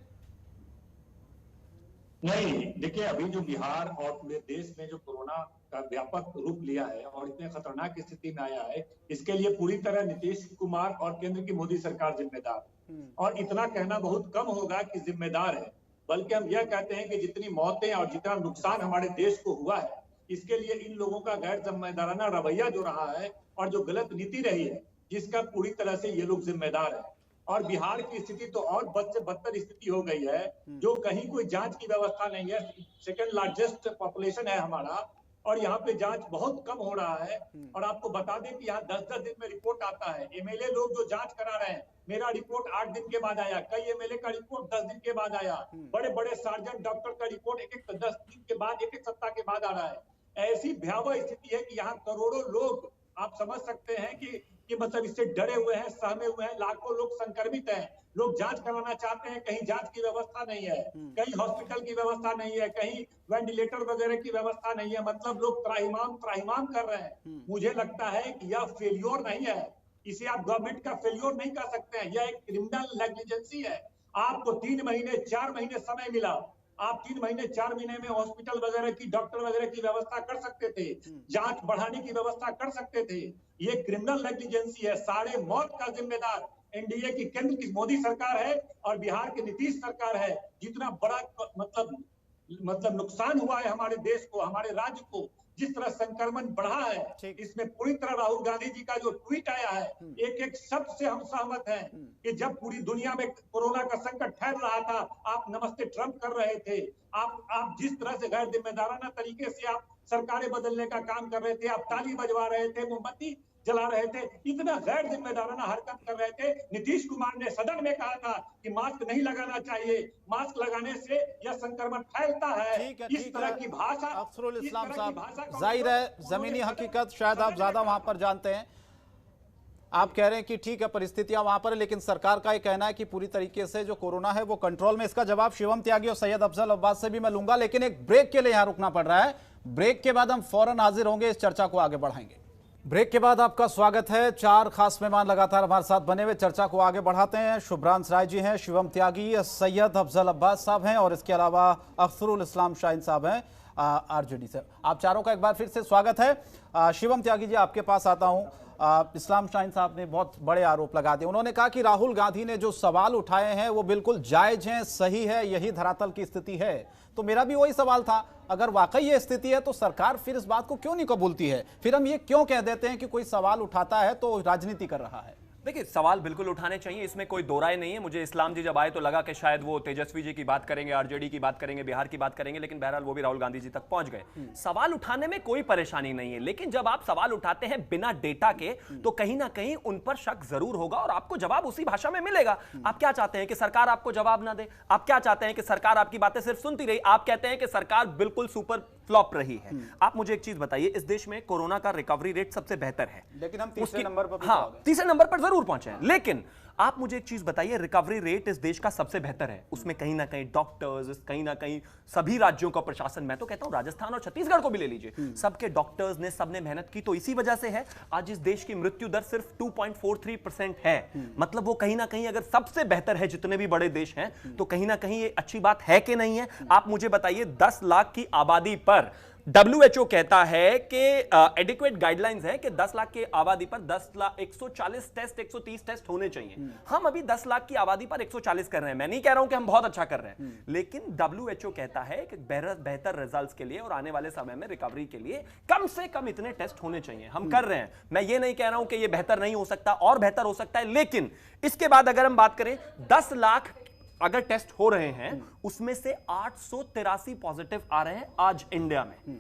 नहीं, देखिए, अभी जो बिहार और पूरे देश में जो कोरोना का व्यापक रूप लिया है और इतने खतरनाक स्थिति में आया है, इसके लिए पूरी तरह नीतीश कुमार और केंद्र की मोदी सरकार जिम्मेदार है। और इतना कहना बहुत कम होगा कि जिम्मेदार है, बल्कि हम यह कहते हैं कि जितनी मौतें और जितना नुकसान हमारे देश को हुआ है, इसके लिए इन लोगों का गैर जिम्मेदाराना रवैया जो रहा है और जो गलत नीति रही है, जिसका पूरी तरह से ये लोग जिम्मेदार है। और बिहार की स्थिति तो और बद से बदतर स्थिति हो गई है, जो कहीं कोई जांच की व्यवस्था नहीं है। सेकंड लार्जेस्ट पॉपुलेशन है हमारा, और यहाँ पे जांच बहुत कम हो रहा है। और आपको बता दें कि यहाँ 10-10 दिन में रिपोर्ट आता है। एमएलए लोग जो जांच करा रहे हैं, मेरा रिपोर्ट 8 दिन के बाद आया, कई एमएलए का रिपोर्ट 10 दिन के बाद आया, बड़े बड़े सर्जन डॉक्टर का रिपोर्ट एक 10 दिन के बाद, एक सप्ताह के बाद आ रहा है। ऐसी भयावह स्थिति है कि यहाँ करोड़ों लोग, आप समझ सकते हैं कि मतलब इससे डरे हुए हैं, सहमे हुए हैं। लाखों लोग संक्रमित हैं, लोग जांच कराना चाहते हैं, कहीं जांच की व्यवस्था नहीं है, कहीं हॉस्पिटल की व्यवस्था नहीं है, कहीं वेंटिलेटर वगैरह की व्यवस्था नहीं है। मतलब लोग त्राहिमाम कर रहे हैं। मुझे लगता है कि यह फेल्योर नहीं है, इसे आप गवर्नमेंट का फेल्योर नहीं कर सकते हैं, यह एक क्रिमिनल नेग्लिजेंसी है। आपको 3 महीने 4 महीने समय मिला, आप 3 महीने 4 महीने में हॉस्पिटल वगैरह की, डॉक्टर वगैरह की व्यवस्था कर सकते थे, जांच बढ़ाने की व्यवस्था कर सकते थे। ये क्रिमिनल नेग्लिजेंसी है। सारे मौत का जिम्मेदार एनडीए की, केंद्र की मोदी सरकार है और बिहार की नीतीश सरकार है। जितना बड़ा मतलब नुकसान हुआ है हमारे देश को, हमारे राज्य को, जिस तरह संक्रमण बढ़ा है, इसमें पूरी तरह राहुल गांधी जी का जो ट्वीट आया है, एक एक शब्द से हम सहमत हैं कि जब पूरी दुनिया में कोरोना का संकट फैल रहा था, आप नमस्ते ट्रंप कर रहे थे, आप जिस तरह से गैर जिम्मेदाराना तरीके से आप सरकारें बदलने का काम कर रहे थे, आप ताली बजवा रहे थे, मोमबत्ती जला रहे थे, इतना गैर जिम्मेदाराना हरकत कर रहे थे। नीतीश कुमार ने सदन में कहा था कि मास्क नहीं लगाना चाहिए, मास्क लगाने से यह संक्रमण फैलता है। इस तरह की भाषा, अफसरुल इस्लाम साहब, जाहिर है जमीनी हकीकत शायद आप ज्यादा वहां पर जानते हैं। आप कह रहे हैं कि ठीक है परिस्थितियां वहां पर है, लेकिन सरकार का ये कहना है कि पूरी तरीके से जो कोरोना है वो कंट्रोल में। इसका जवाब शिवम त्यागी और सैयद अफजल अब्बास से भी मैं लूंगा, लेकिन एक ब्रेक के लिए यहां रुकना पड़ रहा है। ब्रेक के बाद हम फौरन हाजिर होंगे, इस चर्चा को आगे बढ़ाएंगे। ब्रेक के बाद आपका स्वागत है। 4 खास मेहमान लगातार हमारे साथ बने हुए, चर्चा को आगे बढ़ाते हैं। शुभ्रांश राय जी हैं, शिवम त्यागी, सैयद अफजल अब्बास साहब हैं और इसके अलावा अख्तरुल इस्लाम शाहीन साहब हैं आरजेडी से। आप चारों का एक बार फिर से स्वागत है। शिवम त्यागी जी, आपके पास आता हूं। इस्लाम शाहीन साहब ने बहुत बड़े आरोप लगा दिए। उन्होंने कहा कि राहुल गांधी ने जो सवाल उठाए हैं वो बिल्कुल जायज हैं, सही है, यही धरातल की स्थिति है। तो मेरा भी वही सवाल था, अगर वाकई ये स्थिति है तो सरकार फिर इस बात को क्यों नहीं कबूलती है? फिर हम ये क्यों कह देते हैं कि कोई सवाल उठाता है तो राजनीति कर रहा है? देखिए, सवाल बिल्कुल उठाने चाहिए, इसमें कोई दो राय नहीं है। मुझे इस्लाम जी जब आए तो लगा कि शायद वो तेजस्वी जी की बात करेंगे, आरजेडी की बात करेंगे, बिहार की बात करेंगे, लेकिन बहरहाल वो भी राहुल गांधी जी तक पहुंच गए। सवाल उठाने में कोई परेशानी नहीं है, लेकिन जब आप सवाल उठाते हैं बिना डेटा के तो कहीं ना कहीं उन पर शक जरूर होगा और आपको जवाब उसी भाषा में मिलेगा। आप क्या चाहते हैं कि सरकार आपको जवाब ना दे? आप क्या चाहते हैं कि सरकार आपकी बातें सिर्फ सुनती रही? आप कहते हैं कि सरकार बिल्कुल सुपर फ्लॉप रही है। आप मुझे एक चीज बताइए, इस देश में कोरोना का रिकवरी रेट सबसे बेहतर है, लेकिन हम तीसरे नंबर पर तीसरे नंबर पर जरूर पहुंचे हैं। लेकिन आप मुझे एक चीज बताइए, रिकवरी रेट इस देश का सबसे बेहतर है, उसमें कहीं ना कहीं डॉक्टर्स, कहीं ना कहीं सभी राज्यों का प्रशासन, मैं तो कहता हूं राजस्थान और छत्तीसगढ़ को भी ले लीजिए, सबके डॉक्टर्स ने, सबने मेहनत की, तो इसी वजह से है आज इस देश की मृत्यु दर सिर्फ 2.43% है। मतलब वो कहीं ना कहीं अगर सबसे बेहतर है जितने भी बड़े देश हैं, तो कहीं ना कहीं ये अच्छी बात है कि नहीं है? आप मुझे बताइए, 10 लाख की आबादी पर WHO कहता है कि एडिक्वेट गाइडलाइंस है कि 10 लाख की आबादी पर 140 टेस्ट, 130 टेस्ट होने चाहिए। हम अभी 10 लाख की आबादी पर 140 कर रहे हैं। मैं नहीं कह रहा हूं कि हम बहुत अच्छा कर रहे हैं, लेकिन WHO कहता है कि बेहतर रिजल्ट्स के लिए और आने वाले समय में रिकवरी के लिए कम से कम इतने टेस्ट होने चाहिए। हम कर रहे हैं। मैं ये नहीं कह रहा हूं कि ये बेहतर नहीं हो सकता, और बेहतर हो सकता है, लेकिन इसके बाद अगर हम बात करें 10 लाख अगर टेस्ट हो रहे हैं, उसमें से 883 पॉजिटिव आ रहे हैं आज इंडिया में।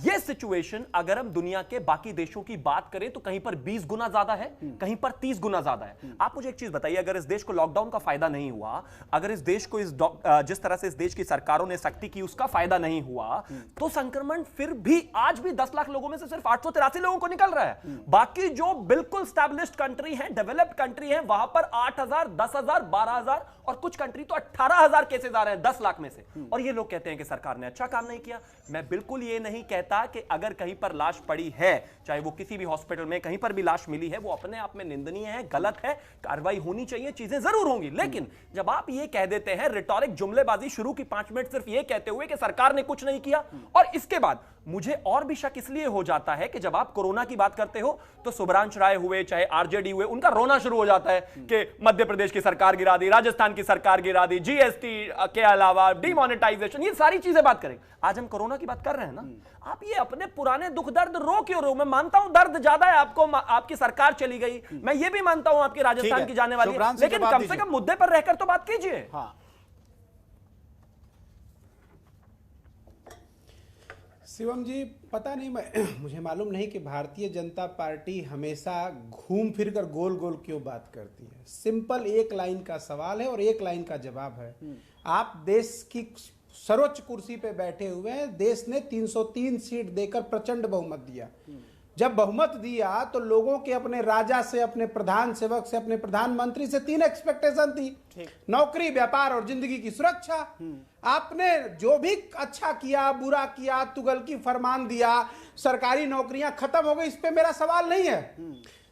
यह सिचुएशन अगर हम दुनिया के बाकी देशों की बात करें तो कहीं पर 20 गुना ज्यादा है, कहीं पर 30 गुना ज्यादा है। आप मुझे एक चीज बताइए, अगर इस देश को लॉकडाउन का फायदा नहीं हुआ, अगर इस देश को जिस तरह से इस देश की सरकारों ने सख्ती की उसका फायदा नहीं हुआ, तो संक्रमण फिर भी आज भी 10 लाख लोगों में से सिर्फ 883 लोगों को निकल रहा है। बाकी जो बिल्कुल स्टैब्लिश्ड कंट्री है, डेवलप्ड कंट्री है, वहां पर 8,000, 10,000, 12,000 और कुछ कंट्री तो 18,000 केसेस आ रहे हैं 10 लाख में से। और ये लोग कहते हैं कि सरकार ने अच्छा काम नहीं किया। मैं बिल्कुल ये नहीं कहता कि अगर कहीं पर लाश पड़ी है, चाहे वो किसी भी हॉस्पिटल में कहीं पर भी लाश मिली है, वो अपने आप में निंदनीय है, गलत है, कार्रवाई होनी चाहिए, चीजें जरूर होंगी। लेकिन जब आप ये कह देते हैं, रिटॉरिक जुमलेबाजी शुरू की 5 मिनट सिर्फ ये कहते हुए कि सरकार ने कुछ नहीं किया, और इसके बाद मुझे और भी शक इसलिए हो जाता है कि जब आप कोरोना की बात करते हो तो शुभ्रांश राय हुए, चाहे आरजेडी हुए, उनका रोना शुरू हो जाता है कि मध्य प्रदेश की सरकार गिरा दी, राजस्थान की सरकार गिरा दी, जीएसटी के अलावा डिमोनेटाइजेशन, ये सारी चीजें बात करें। आज हम कोरोना की बात कर रहे हैं ना, आप ये अपने पुराने दुख दर्द रो क्यों रहे हो? मैं मानता हूं दर्द ज्यादा है आपको, आपकी सरकार चली गई, मैं ये भी मानता हूं आपकी राजस्थान की जाने वाली, लेकिन कम से कम मुद्दे पर रहकर तो बात कीजिए। शिवम जी, पता नहीं, मुझे मालूम नहीं कि भारतीय जनता पार्टी हमेशा घूम फिर कर गोल गोल क्यों बात करती है। सिंपल एक लाइन का सवाल है और एक लाइन का जवाब है। आप देश की सर्वोच्च कुर्सी पे बैठे हुए हैं, देश ने 303 सीट देकर प्रचंड बहुमत दिया। जब बहुमत दिया तो लोगों के अपने राजा से, अपने प्रधान सेवक से, अपने प्रधानमंत्री से 3 एक्सपेक्टेशन थी, नौकरी, व्यापार और जिंदगी की सुरक्षा। आपने जो भी अच्छा किया, बुरा किया, तुगलकी फरमान दिया, सरकारी नौकरियां खत्म हो गई, इस पे मेरा सवाल नहीं है।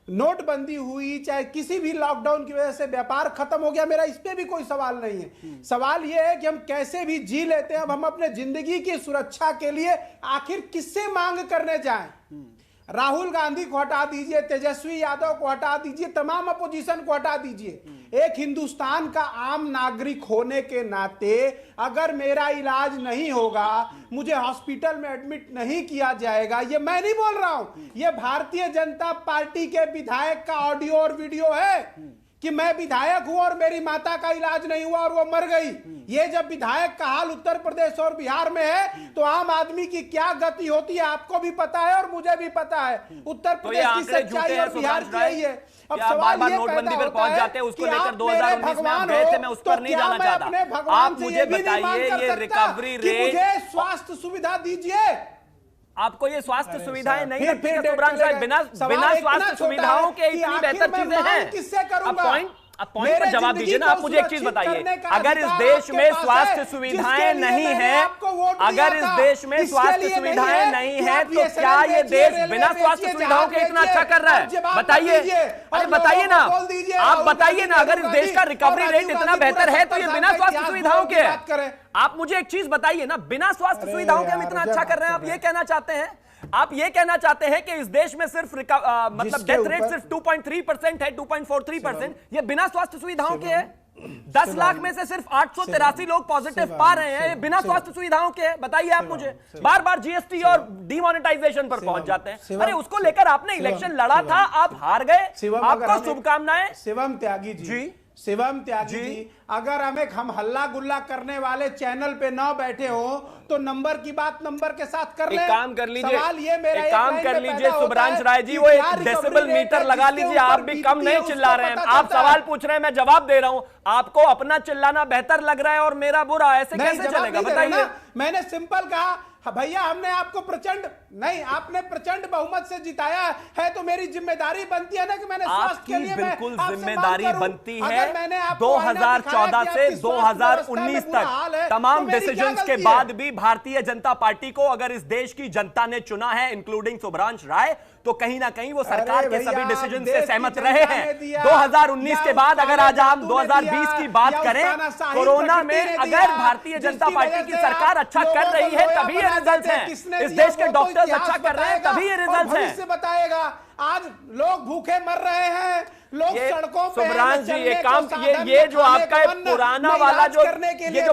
नोटबंदी हुई, चाहे किसी भी लॉकडाउन की वजह से व्यापार खत्म हो गया, मेरा इस पे भी कोई सवाल नहीं है। सवाल यह है कि हम कैसे भी जी लेते हैं। अब हम अपने जिंदगी की सुरक्षा के लिए आखिर किससे मांग करने जाएं? राहुल गांधी को हटा दीजिए, तेजस्वी यादव को हटा दीजिए, तमाम अपोजिशन को हटा दीजिए। एक हिंदुस्तान का आम नागरिक होने के नाते अगर मेरा इलाज नहीं होगा, मुझे हॉस्पिटल में एडमिट नहीं किया जाएगा, ये मैं नहीं बोल रहा हूं, ये भारतीय जनता पार्टी के विधायक का ऑडियो और वीडियो है कि मैं विधायक हूं और मेरी माता का इलाज नहीं हुआ और वो मर गई। ये जब विधायक का हाल उत्तर प्रदेश और बिहार में है तो आम आदमी की क्या गति होती है आपको भी पता है और मुझे भी पता है। उत्तर प्रदेश की सच्चाई और बिहार की यही है। अब सवाल ये नोटबंदी पर पहुंच जाते हैं, उसको लेकर 2019 में आप गए थे, मैं उस पर नहीं जाना चाहता। आप मुझे बताइए ये रिकवरी रेट, मुझे स्वास्थ्य सुविधा दीजिए। आपको ये स्वास्थ्य सुविधाएं नहीं लगती है सुब्रांश राय? बिना स्वास्थ्य सुविधाओं के इतनी बेहतर चीजें हैं। अब पॉइंट पर जवाब दीजिए ना। आप मुझे एक चीज बताइए, अगर इस देश में स्वास्थ्य सुविधाएं नहीं है, अगर इस देश में स्वास्थ्य सुविधाएं नहीं है, तो क्या ये देश बिना स्वास्थ्य सुविधाओं के इतना अच्छा कर रहा है? बताइए, अरे बताइए ना, आप बताइए ना। अगर इस देश का रिकवरी रेट इतना बेहतर है तो ये बिना स्वास्थ्य सुविधाओं के है। आप मुझे एक चीज बताइए ना, बिना स्वास्थ्य सुविधाओं के हम इतना अच्छा कर रहे हैं, आप ये कहना चाहते हैं? आप ये कहना चाहते हैं कि इस देश में सिर्फ मतलब डेथ रेट सिर्फ 2.3% है, 2.43%, ये बिना स्वास्थ्य सुविधाओं के है? 10 लाख में से सिर्फ 883 लोग पॉजिटिव पा रहे हैं, ये बिना स्वास्थ्य सुविधाओं के है? बताइए आप मुझे। बार बार जीएसटी और डिमोनेटाइजेशन पर पहुंच जाते हैं। अरे उसको लेकर आपने इलेक्शन लड़ा था, आप हार गए, आपको शुभकामनाएं। शिवम त्यागी जी, शिवम त्यागी जी, अगर हम हल्ला गुल्ला करने वाले चैनल पे ना बैठे हो तो नंबर की बात नंबर के साथ कर ले। एक काम कर लीजिए, एक काम कर लीजिए सुब्रांश राय जी, वो एक डेसिबल मीटर लगा लीजिए। आप भी कम नहीं चिल्ला रहे हैं, आप सवाल पूछ रहे हैं, मैं जवाब दे रहा हूं। आपको अपना चिल्लाना बेहतर लग रहा है और मेरा बुरा, ऐसे कैसे चलेगा? बताइए। मैंने सिंपल कहा भैया, हमने आपको आपने प्रचंड बहुमत से जिताया है, तो मेरी जिम्मेदारी बनती है ना कि मैंने स्वास्थ्य के लिए बिल्कुल जिम्मेदारी बनती है। 2014 से 2019 तक तमाम डिसीजंस के बाद भी भारतीय जनता पार्टी को अगर इस देश की जनता ने चुना है, इंक्लूडिंग सुब्रांश राय, तो कहीं ना कहीं वो सरकार के सभी डिसीजन से सहमत रहे हैं। 2019 के बाद अगर आज हम 2020 की बात करें, कोरोना में अगर भारतीय जनता पार्टी की सरकार अच्छा कर रही है तभी ये रिजल्ट है। इस देश के डॉक्टर्स अच्छा कर रहे हैं तभी ये रिजल्ट है। बताएगा आज लोग भूखे मर रहे हैं, लोग सड़कों पे। सुब्रांश जी, ये जो आपका पुराना वाला जो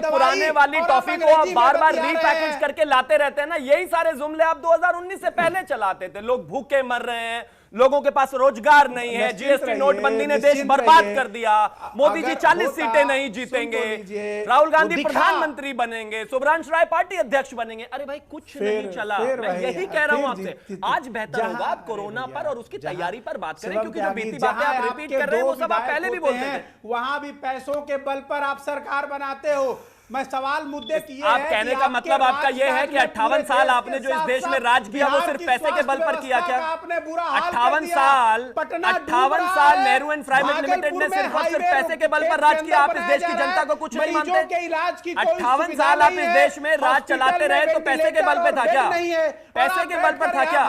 पुराने वाली टॉफी को आप बार बार रीपैकेज करके लाते रहते हैं ना, यही सारे जुमले आप 2019 से पहले चलाते थे। लोग भूखे मर रहे हैं, लोगों के पास रोजगार नहीं है, जीएसटी नोटबंदी ने देश बर्बाद कर दिया, मोदी जी 40 सीटें नहीं जीतेंगे, राहुल गांधी प्रधानमंत्री बनेंगे, सुब्रांश राय पार्टी अध्यक्ष बनेंगे। अरे भाई कुछ नहीं चला। मैं यही कह रहा हूं आपसे, आज बेहतर होगा आप कोरोना पर और उसकी तैयारी पर बात करें, क्योंकि जो बीती बातें आप रिपीट कर रहे हैं वो सब आप पहले भी बोलते थे। वहां भी पैसों के बल पर आप सरकार बनाते हो। मैं सवाल मुद्दे की आप कहने का मतलब आपका यह है कि 58 साल आपने जो इस देश में राज किया वो सिर्फ पैसे के बल पर किया क्या? 58 साल नेहरू एंड प्राइवेट लिमिटेड ने सिर्फ और सिर्फ पैसे के बल पर राज किया। आप इस देश की जनता को कुछ नहीं मानते? 58 साल आप इस देश में राज चलाते रहे तो पैसे के बल पर था क्या? पैसे के बल पर था क्या?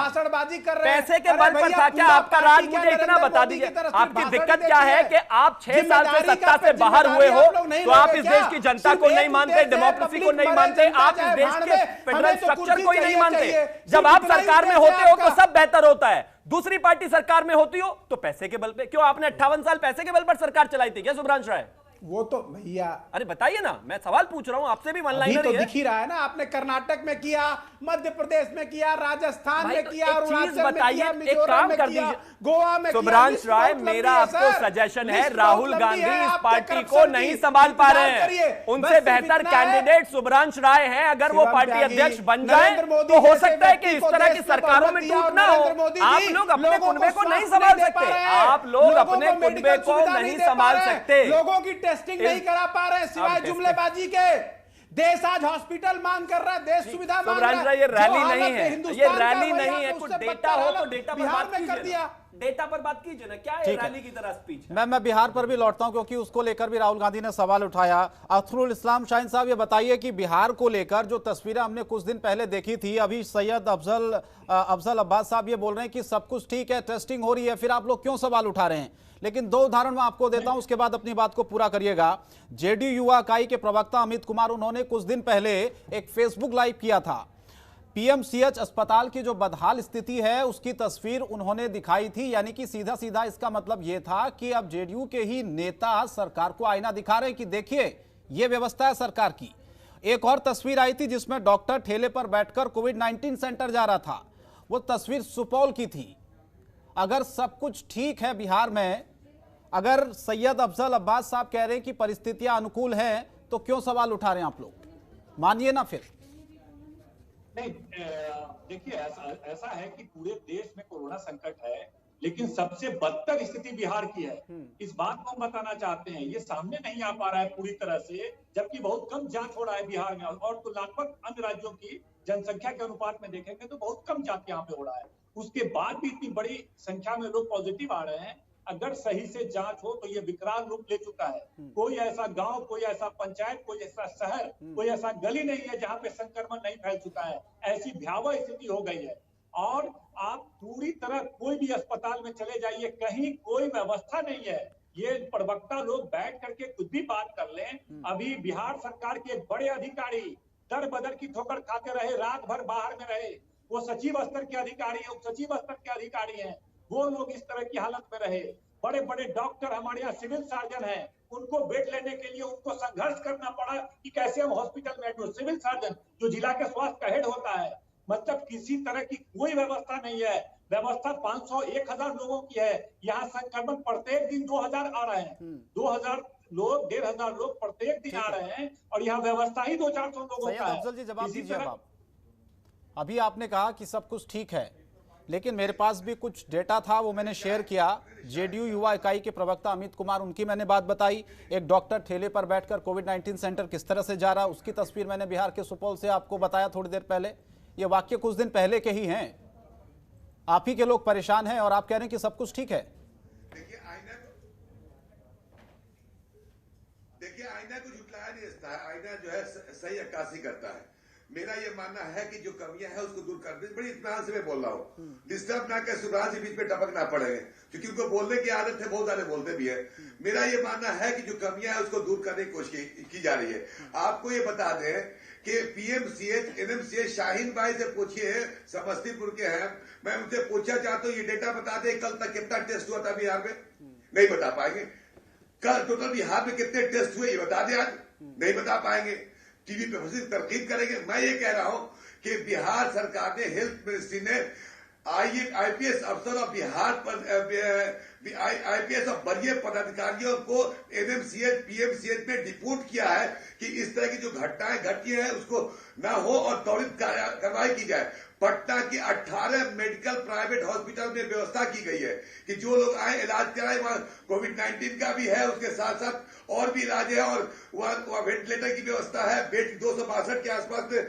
पैसे के बल पर था क्या आपका राज? मुझे इतना बता दीजिए, आपकी दिक्कत क्या है कि आप 6 साल से सत्ता से बाहर हुए हो तो आप इस देश की जनता को नहीं मानते, डेमोक्रेसी को नहीं मानते, आप इस देश के फेडरल स्ट्रक्चर को ही नहीं मानते। जब आप सरकार में होते हो तो सब बेहतर होता है, दूसरी पार्टी सरकार में होती हो तो पैसे के बल पे। क्यों आपने 58 साल पैसे के बल पर सरकार चलाई थी क्या सुब्रांश राय? वो तो भैया, अरे बताइए ना, मैं सवाल पूछ रहा हूं आपसे भी। वन लाइनर तो दिख ही रहा है ना, आपने कर्नाटक में किया, मध्य प्रदेश में किया, राजस्थान में किया, अरुणाचल में किया, मिजोरम में किया, गोवा में किया। सुब्रांश राय, मेरा आपको सजेशन है, राहुल गांधी इस पार्टी को नहीं संभाल पा रहे हैं, उनसे बेहतर कैंडिडेट सुब्रांश राय है। अगर वो पार्टी अध्यक्ष बन जाए तो हो सकता है कि इस तरह की सरकारों में टूट ना हो। आप लोग अपने कुनबे को नहीं संभाल सकते, आप लोग अपने कुनबे को नहीं संभाल सकते, लोगों की टेस्टिंग नहीं करा पा रहे सिवाय जुमलेबाजी के। देश आज हॉस्पिटल मांग कर रहा है, देश सुविधा मांग रहा है। ये रैली नहीं है, ये रैली नहीं है। कुछ डेटा हो तो डेटा पर बात कीजिए, डेटा पर बात कीजिए ना, क्या है रैली की तरह स्पीच? मैं बिहार पर भी लौटता हूं क्योंकि उसको लेकर भी राहुल गांधी ने सवाल उठाया। अख्तरुल इस्लाम शाहीन साहब, ये बताइए कि बिहार को लेकर जो तस्वीरें हमने कुछ दिन पहले देखी थी, अभी सैयद अफजल अब्बास साहब ये बोल रहे हैं कि सब कुछ ठीक है, टेस्टिंग हो रही है, फिर आप लोग क्यों सवाल उठा रहे हैं? लेकिन 2 उदाहरण मैं आपको देता हूं, उसके बाद अपनी बात को पूरा करिएगा। जेडीयू युवा इकाई के प्रवक्ता अमित कुमार, उन्होंने कुछ दिन पहले एक फेसबुक लाइव किया था। पीएमसीएच अस्पताल की जो बदहाल स्थिति है उसकी तस्वीर उन्होंने दिखाई थी, यानी कि सीधा सीधा इसका मतलब यह था कि अब जेडीयू के ही नेता सरकार को आईना दिखा रहे हैं कि देखिए ये व्यवस्था है सरकार की। एक और तस्वीर आई थी जिसमें डॉक्टर ठेले पर बैठकर कोविड-19 सेंटर जा रहा था, वो तस्वीर सुपौल की थी। अगर सब कुछ ठीक है बिहार में, अगर सैयद अफजल अब्बास साहब कह रहे हैं कि परिस्थितियां अनुकूल हैं, तो क्यों सवाल उठा रहे हैं आप लोग? मानिए ना फिर। नहीं, देखिए ऐसा है कि पूरे देश में कोरोना संकट है, लेकिन सबसे बदतर स्थिति बिहार की है। इस बात को हम बताना चाहते हैं। ये सामने नहीं आ पा रहा है पूरी तरह से, जबकि बहुत कम जांच हो रहा है बिहार में, और तुलनात्मक अन्य राज्यों की जनसंख्या के अनुपात में देखेंगे तो बहुत कम जांच यहाँ पे हो रहा है। उसके बाद भी इतनी बड़ी संख्या में लोग पॉजिटिव आ रहे हैं। अगर सही से जांच हो तो ये विकराल रूप ले चुका है। कोई ऐसा गांव, कोई ऐसा पंचायत, कोई ऐसा शहर, कोई ऐसा गली नहीं है जहां पे संक्रमण नहीं फैल चुका है। ऐसी भयावह स्थिति हो गई है। और आप पूरी तरह कोई भी अस्पताल में चले जाइए, कहीं कोई व्यवस्था नहीं है। ये प्रवक्ता लोग बैठ करके कुछ भी बात कर लें। अभी बिहार सरकार के एक बड़े अधिकारी दर बदर की ठोकर खाते रहे, रात भर बाहर में रहे। वो सचिव स्तर के अधिकारी है, उप सचिव स्तर के अधिकारी हैं, वो लोग इस तरह की हालत में रहे। बड़े बड़े डॉक्टर, हमारे यहाँ सिविल सर्जन हैं, उनको बेड लेने के लिए उनको संघर्ष करना पड़ा कि कैसे हम हॉस्पिटल में एडमिट। सिविल सर्जन जो जिला के स्वास्थ्य का हेड होता है, मतलब किसी तरह की कोई व्यवस्था नहीं है। व्यवस्था 500-1000 लोगों की है। यहाँ संक्रमण प्रत्येक दिन 2000 आ रहे हैं। 2000 लोग, 1500 लोग प्रत्येक दिन आ रहे हैं, और यहाँ व्यवस्था ही 200-400 लोगों का है। अफजल जी जवाब दीजिए आप। अभी आपने कहा कि सब कुछ ठीक है, लेकिन मेरे पास भी कुछ डेटा था, वो मैंने शेयर किया। जेडीयू युवा इकाई के प्रवक्ता अमित कुमार, उनकी मैंने बात बताई। एक डॉक्टर ठेले पर बैठकर कोविड-19 सेंटर किस तरह से जा रहा है, उसकी तस्वीर मैंने बिहार के सुपौल से आपको बताया थोड़ी देर पहले। ये वाक्य कुछ दिन पहले के ही हैं। आप ही के लोग परेशान हैं और आप कह रहे हैं कि सब कुछ ठीक है। देखिए आईना को झुटलाया नहीं सकता है। आईना जो है सही अक्कासी करता है। मेरा ये मानना है कि जो कमियां हैं उसको दूर करने, बड़ी इत्मीनान से मैं बोल रहा हूँ। डिस्टर्ब ना कर, सुराज बीच में टपकना पड़ेगा, क्योंकि उनको बोलने की आदत है, बहुत सारे बोलते भी है। मेरा ये मानना है कि जो कमियां हैं उसको दूर करने की कोशिश की जा रही है। आपको ये बता दें कि पीएमसीएच, एनएमसीएच, शाहीन भाई से पूछिए, समस्तीपुर के हैं, मैं उनसे पूछना चाहता हूँ, ये डेटा बता दे कल तक कितना टेस्ट हुआ था बिहार में, नहीं बता पाएंगे। कल टोटल बिहार में कितने टेस्ट हुए ये बता दें, आज नहीं बता पाएंगे। टीवी पे तरकीब करेंगे। मैं ये कह रहा हूं कि बिहार सरकार ने, हेल्थ मिनिस्ट्री ने आईपीएस अफसर और बिहार पर आईपीएस और वरीय पदाधिकारियों को एनएमसीएच, पीएमसीएच में डिप्यूट किया है कि इस तरह की जो घटनाएं घटी है उसको न हो और त्वरित कार्रवाई की जाए। पटना की 18 मेडिकल प्राइवेट हॉस्पिटल में व्यवस्था की गई है कि जो लोग आए इलाज कराए। वहां कोविड-19 का भी है, उसके साथ साथ और भी इलाज है, और वहां वेंटिलेटर की व्यवस्था है। बेड 262 के आसपास में,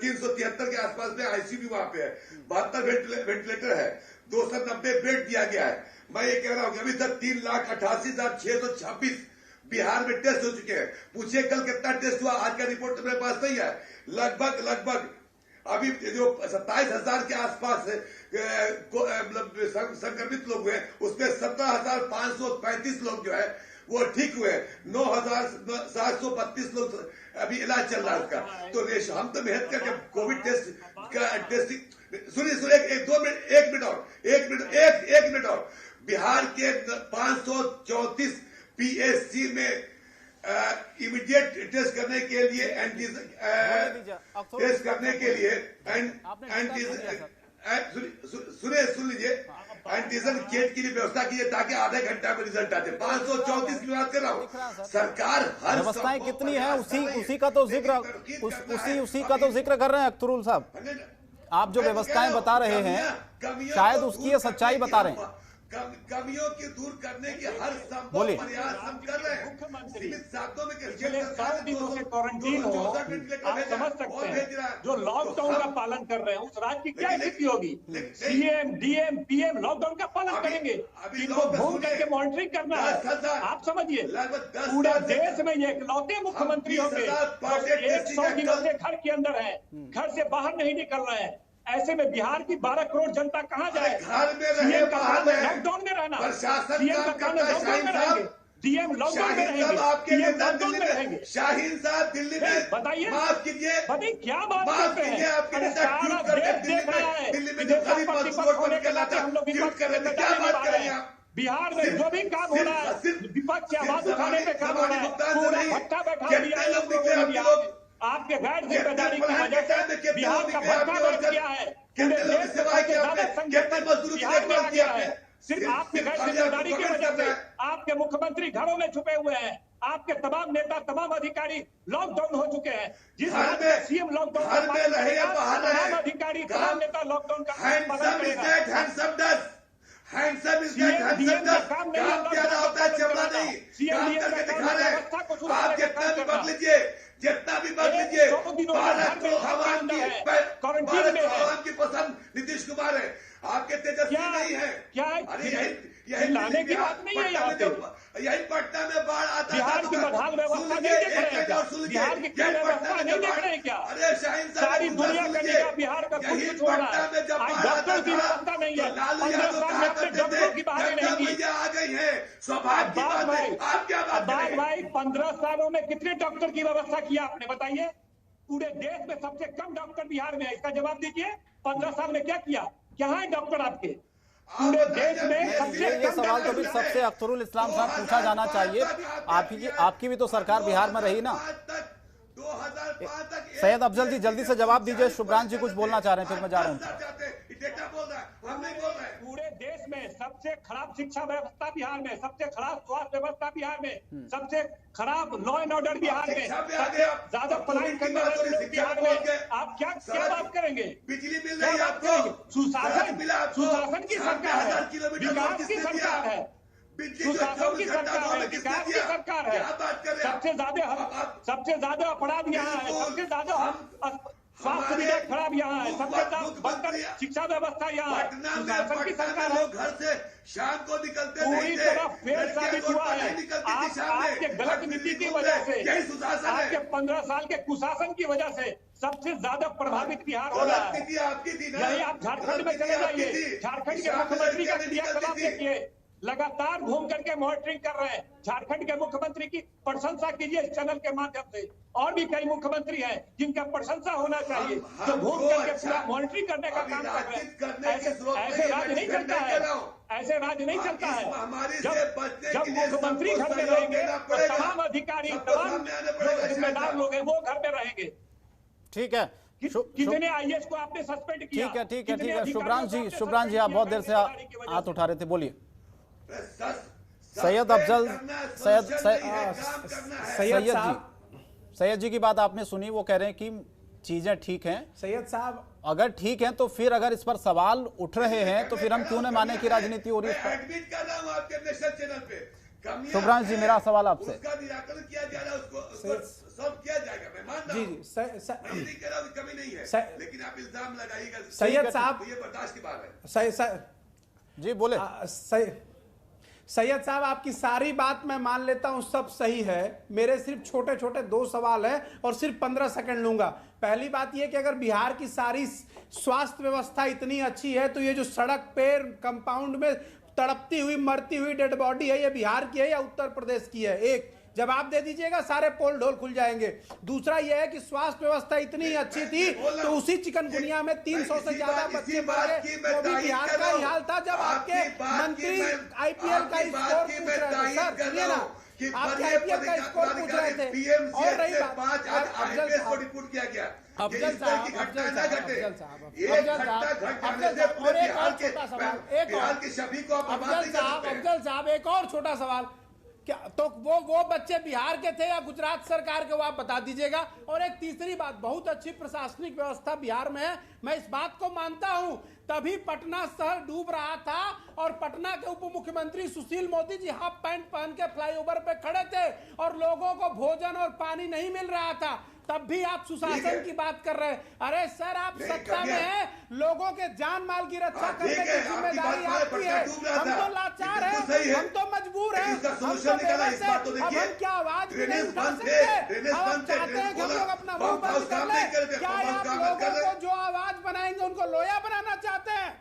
373 के आसपास में आईसीयू भी वहां पे है। 72 वेंटिलेटर है, 290 बेड दिया गया है। मैं ये कह रहा हूं कि अभी तक 3,88,626 बिहार में टेस्ट हो चुके हैं। पूछिए कल कितना टेस्ट हुआ, आज का रिपोर्ट तो मेरे पास नहीं है। लगभग अभी जो 27,000 के आसपास संक्रमित लोग हुए, उसमें 17,535 लोग जो है वो ठीक हुए। 9,732 लोग अभी इलाज चल रहा है उसका। तो हम तो मेहनत करके कोविड टेस्टिंग, सुनिए एक मिनट और बिहार के 534 पीएससी में इमीडिएट टेस्ट करने के लिए टेस्ट करने के लिए सुन लीजिए, एंटीजन किट की भी व्यवस्था कीजिए ताकि आधे घंटा में रिजल्ट आते। 534 की बात कर रहा हूँ। सरकार हर व्यवस्थाएं कितनी है उसी का तो जिक्र कर रहे हैं अख्तरुल साहब। आप जो व्यवस्थाएं बता रहे हैं शायद उसकी ये सच्चाई बता रहे हैं। कमियों की दूर करने की हर संभव प्रयास हम कर रहे हैं। सीमित शब्दों में पिछले 100 दिनों से क्वारंटीन हो, आप समझ सकते हैं जो लॉकडाउन का पालन कर रहे हैं उस राज्य की क्या स्थिति होगी। सीएम, डीएम, पीएम लॉकडाउन का पालन करेंगे, इनको घूम करके मॉनिटरिंग करना है। आप समझिए पूरे देश में ये इकलौते मुख्यमंत्री होंगे 100 दिनों से घर के अंदर है, घर से बाहर नहीं निकल रहे हैं। ऐसे में बिहार की 12 करोड़ जनता कहां जाए? घर में सीएम का काम है लॉकडाउन में रहना, सीएम का काम है लॉकडाउन में रहेंगे। डीएम लॉकडाउन में शाहीन साहब रहेंगे, आपके डीएम नेता लॉकडाउन दिल्ली में में, रहेंगे। शाहीन साहब दिल्ली में, बताइए, माफ कीजिए, बताइए क्या बात माफ करते कीजिए, हैं? आपके अरे नेता सारा ट्वीट करके देश दिल्ली देख रहा है, में, दिल्ली में जो विदेश का गरीब प्रतिपक्ष मजदूर होने बन के के नाते लाता हम लोग ट्वीट विपक्ष कर रहे थे, क्या बात कर रहे हैं आप? बिहार में जो भी काम हो रहा है विपक्ष की आवाज उठाने पे काम हो रहा है, पूरा भट्टा बैठा दिया है लोगों ने। आपके गैर जिम्मेदारी की वजह से बिहार का भट्टा बैठ गया है, पूरे देश में सबसे ज्यादा संगठन बिहार में आ गया है। सिर्फ आपकी गैर जिम्मेदारी की वजह से आपके मुख्यमंत्री घरों में छुपे हुए हैं, आपके तमाम नेता तमाम अधिकारी लॉकडाउन हो चुके हैं। जिस राज्य में सीएम लॉकडाउन का पालन करेगा, तमाम अधिकारी तमाम नेता लॉकडाउन का पालन करेगा। हैंडसम इज दैट हैंडसम डस, काम ज्यादा होता है, चमड़ा नहीं, काम करके दिखा रहे हैं। आप जितना भी बदल लीजिए, जितना भी बदल लीजिए, 12 करोड़ आवाम की पसंद नीतीश कुमार है, आपके तेजस्वी नहीं है। क्या अरे यही लाने की बात नहीं है यहाँ पे। यही पटना में बाढ़ आता बिहार की बदहाल व्यवस्था नहीं देख रहे हैं क्या? बिहार की क्या व्यवस्था नहीं देख रहे हैं क्या? अरे शाहीन साहब, सारी दुनिया का निगाह बिहार का कुछ हो रहा है। आज डॉक्टर की व्यवस्था नहीं है, 15 साल में अपने डॉक्टरों की बात नहीं की। आ गई है, सौभाग्य की बात है, आप क्या बात करेंगे? भाई 15 सालों में कितने डॉक्टर की व्यवस्था किया आपने, बताइए? पूरे देश में सबसे कम डॉक्टर बिहार में है, इसका जवाब दीजिए। 15 साल में क्या किया? क्या है डॉक्टर आपके पूरे देश में सबसे ये कम सवाल तो फिर सबसे अख्तरुल इस्लाम साहब पूछा जाना चाहिए। आपकी भी तो सरकार बिहार में रही ना। सैयद अफजल जी जल्दी से जवाब दीजिए, शुभ्रांश जी कुछ बोलना चाह रहे हैं, फिर मैं जा रहा हूँ। पूरे देश में सबसे खराब शिक्षा व्यवस्था बिहार में, सबसे खराब स्वास्थ्य व्यवस्था बिहार में, सबसे खराब लॉ एंड ऑर्डर बिहार में, ज्यादा पलायन करने वाले लोग बिहार में। आप क्या बात करेंगे? बिजली मिल रही है आपको, सुशासन की सरकार है, विकास की सरकार है, सुशासन की सरकार है, विकास की सरकार है। सबसे ज्यादा अपराध यहाँ है, सबसे ज्यादा स्वास्थ्य सुविधा खराब यहाँ है, सबसे बदतर शिक्षा व्यवस्था यहाँ है। सुशासन की सरकार है, घर से शाम को निकलते पूरी तरह फेल साबित हुआ है। आपके गलत नीति की वजह से, आपके 15 साल के कुशासन की वजह से सबसे ज्यादा प्रभावित बिहार हो रहा है। यही आप झारखंड में चले जाइए, झारखंड के मुख्यमंत्री का क्रियाकलाप देखिए, लगातार घूम करके मॉनिटरिंग कर रहे हैं। झारखंड के मुख्यमंत्री की प्रशंसा कीजिए इस चैनल के माध्यम से। और भी कई मुख्यमंत्री हैं जिनका प्रशंसा होना चाहिए, जो घूम करके पूरा मॉनिटरिंग करने का काम कर रहे हैं। ऐसे राज नहीं चलता है, ऐसे राज नहीं चलता है। जब मुख्यमंत्री घर में रहेंगे तो तमाम अधिकारी, तमाम जिम्मेदार लोग हैं वो घर में रहेंगे। ठीक है, कितने आईएएस को आपने सस्पेंड किया? ठीक है। शुभ्रांश जी आप बहुत देर से हाथ उठा रहे थे, बोलिए। सैयद अफजल, सैयद जी की बात आपने सुनी, वो कह रहे हैं कि चीजें ठीक हैं। सैयद साहब अगर ठीक हैं तो फिर अगर इस पर सवाल उठ रहे हैं तो फिर हम क्यों न माने कि राजनीति हो रही है। एडमिट कर रहा हूं आपके नेशनल चैनल पे। शुभ्रांश जी मेरा सवाल आपसे, उसका निराकरण किया जा रहा है, उसको सब किया जाएगा, मैं मान रहा हूं। मैं नहीं कह रहा हूं कमी नहीं है, लेकिन आप इल्जाम लगाइएगा सैयद साहब, ये बर्दाश्त की बात है। जी बोले। सैयद साहब आपकी सारी बात मैं मान लेता हूं, सब सही है। मेरे सिर्फ छोटे छोटे 2 सवाल है और सिर्फ 15 सेकंड लूंगा। पहली बात यह कि अगर बिहार की सारी स्वास्थ्य व्यवस्था इतनी अच्छी है तो ये जो सड़क पे कंपाउंड में तड़पती हुई मरती हुई डेड बॉडी है, ये बिहार की है या उत्तर प्रदेश की है? एक जवाब दे दीजिएगा, सारे पोल ढोल खुल जाएंगे। दूसरा यह है कि स्वास्थ्य व्यवस्था इतनी अच्छी थी तो उसी चिकनगुनिया में 300 से ज्यादा बच्चे मरे, वो भी बिहार का ही हाल था जब आपके मंत्री आईपीएल का स्कोर पूछ रहे थे। सर सुनिए ना, आपके आईपीएल का स्कोर पूछ रहे थे। और रही बात अफजल साहब, रिपोर्ट किया गया, अफजल साहब और एक और छोटा सवाल, अफजल साहब एक और छोटा सवाल, क्या तो वो बच्चे बिहार के थे या गुजरात सरकार के, वो आप बता दीजिएगा। और एक तीसरी बात, बहुत अच्छी प्रशासनिक व्यवस्था बिहार में है, मैं इस बात को मानता हूं, तभी पटना शहर डूब रहा था और पटना के उप मुख्यमंत्री सुशील मोदी जी हाफ पैंट पहन के फ्लाईओवर पे खड़े थे और लोगों को भोजन और पानी नहीं मिल रहा था, तब भी आप सुशासन की बात कर रहे हैं। अरे सर आप सत्ता में हैं, लोगों के जान माल की रक्षा करने की जिम्मेदारी आपकी है। हम तो लाचार हैं, हम तो मजबूर हैं, हम तो बेबस हैं। अब हम क्या आवाज भी नहीं उठा सकते? हम चाहते हैं कि हम लोग अपना मुंह बंद कर लें? क्या आप लोगों को जो आवाज बनाएंगे उनको लोया बनाना चाहते हैं?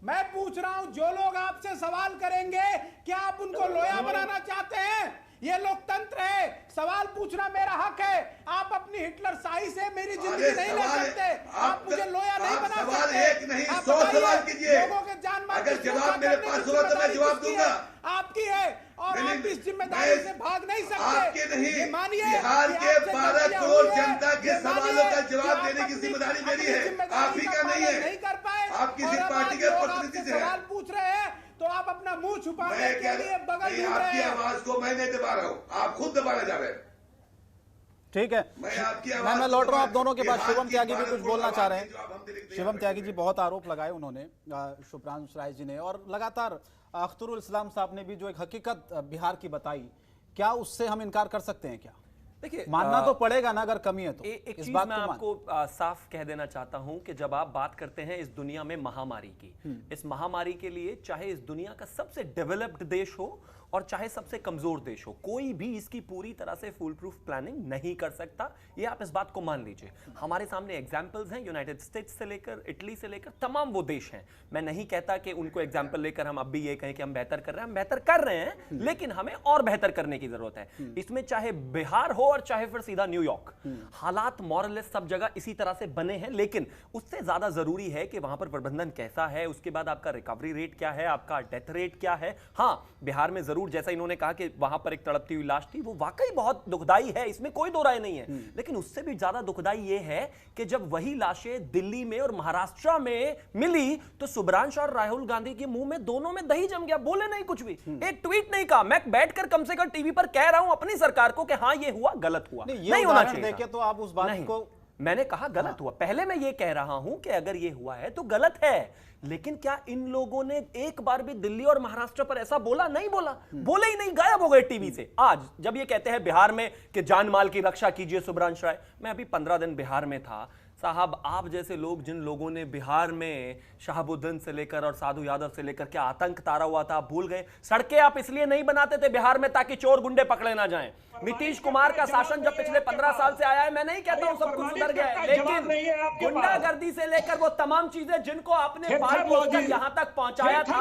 मैं पूछ रहा हूं, जो लोग आपसे सवाल करेंगे क्या आप उनको लोया बनाना चाहते हैं? ये लोकतंत्र है, सवाल पूछना मेरा हक है। आप अपनी हिटलर शाही से मेरी जिंदगी नहीं ले सकते। आप मुझे लोया नहीं बना सकते। सवाल एक नहीं 100 सवाल कीजिए। लोगों के जान माल अगर जवाब मेरे पास होगा तो मैं जवाब दूंगा। आपकी है और आप इस जिम्मेदारी से भाग नहीं सकते। आपके नहीं, मानिए बिहार के 12 करोड़ जनता के सवालों का जवाब देने की जिम्मेदारी मेरी है, आप ही का नहीं है। नहीं कर पाए, आप किसी पार्टी के प्रतिनिधि से सवाल पूछ रहे हैं तो आप अपना मुंह छुपाने के लिए बगल ढूंढ रहे आपकी हैं। आवाज को मैं नहीं दबा रहा हूँ, आप खुद दबाना जा रहे हैं। ठीक है, मैं आपकी मैं लौट रहा हूं आप दोनों के पास। बिहार शिवम की त्यागी भी कुछ 12 बोलना चाह रहे करोड़ आबादी जो अब हम हैं। देखते हैं। शिवम त्यागी जी बहुत आरोप लगाए उन्होंने, शुभ्रांशु राय जी ने, और लगातार अख्तरुल इस्लाम साहब ने भी जो एक हकीकत बिहार की बताई, क्या उससे हम इनकार कर सकते हैं? क्या देखिए, मानना तो पड़ेगा ना अगर कमी है तो। एक इस चीज बात मैं को आपको साफ कह देना चाहता हूं कि जब आप बात करते हैं इस दुनिया में महामारी की, इस महामारी के लिए चाहे इस दुनिया का सबसे डेवलप्ड देश हो और चाहे सबसे कमजोर देश हो, कोई भी इसकी पूरी तरह से फुल प्रूफ प्लानिंग नहीं कर सकता। ये आप इस बात को मान लीजिए। हमारे सामने एग्जाम्पल्स हैं, यूनाइटेड स्टेट्स से लेकर इटली से लेकर तमाम वो देश हैं। मैं नहीं कहता कि उनको एग्जाम्पल लेकर हम अब भी ये कहें कि हम बेहतर कर रहे हैं, हम बेहतर कर रहे हैं, लेकिन हमें और बेहतर करने की जरूरत है। इसमें चाहे बिहार हो और चाहे फिर सीधा न्यूयॉर्क, हालात मॉरलेस सब जगह इसी तरह से बने हैं, लेकिन उससे ज्यादा जरूरी है कि वहां पर प्रबंधन कैसा है, उसके बाद आपका रिकवरी रेट क्या है, आपका डेथ रेट क्या है। हाँ, बिहार में जरूर जैसा इन्होंने कहा कि वहां पर एक तड़पती हुई लाश थी, वो वाकई बहुत दुखदाई है, इसमें कोई दो राय नहीं है, लेकिन उससे भी ज्यादा दुखदाई ये है कि जब वही लाशें दिल्ली में और महाराष्ट्र में मिली तो सुब्रांशु और राहुल गांधी के मुंह में दोनों में दही जम गया, बोले नहीं कुछ भी, एक ट्वीट नहीं कहा। मैं बैठकर कम से कम टीवी पर कह रहा हूं अपनी सरकार को कि हाँ ये हुआ, गलत हुआ, नहीं होना चाहिए। देखे तो आप उस बात को, मैंने कहा गलत हुआ, पहले मैं ये कह रहा हूं कि अगर ये हुआ है तो गलत है, लेकिन क्या इन लोगों ने एक बार भी दिल्ली और महाराष्ट्र पर ऐसा बोला? नहीं बोला, बोले ही नहीं, गायब हो गए टीवी से। आज जब ये कहते हैं बिहार में कि जान माल की रक्षा कीजिए सुब्रांशु राय, मैं अभी 15 दिन बिहार में था साहब। आप जैसे लोग, जिन लोगों ने बिहार में शहाबुद्दीन से लेकर और साधु यादव से लेकर क्या आतंक तारा हुआ था, आप भूल गए। सड़कें आप इसलिए नहीं बनाते थे बिहार में ताकि चोर गुंडे पकड़े ना जाएं। नीतीश कुमार का शासन जब पिछले 15 साल से आया है, मैं नहीं कहता हूं सब कुछ सुधर गया है, लेकिन गुंडागर्दी से लेकर वो तमाम चीजें जिनको आपने पाल पोस कर यहां तक पहुंचाया था,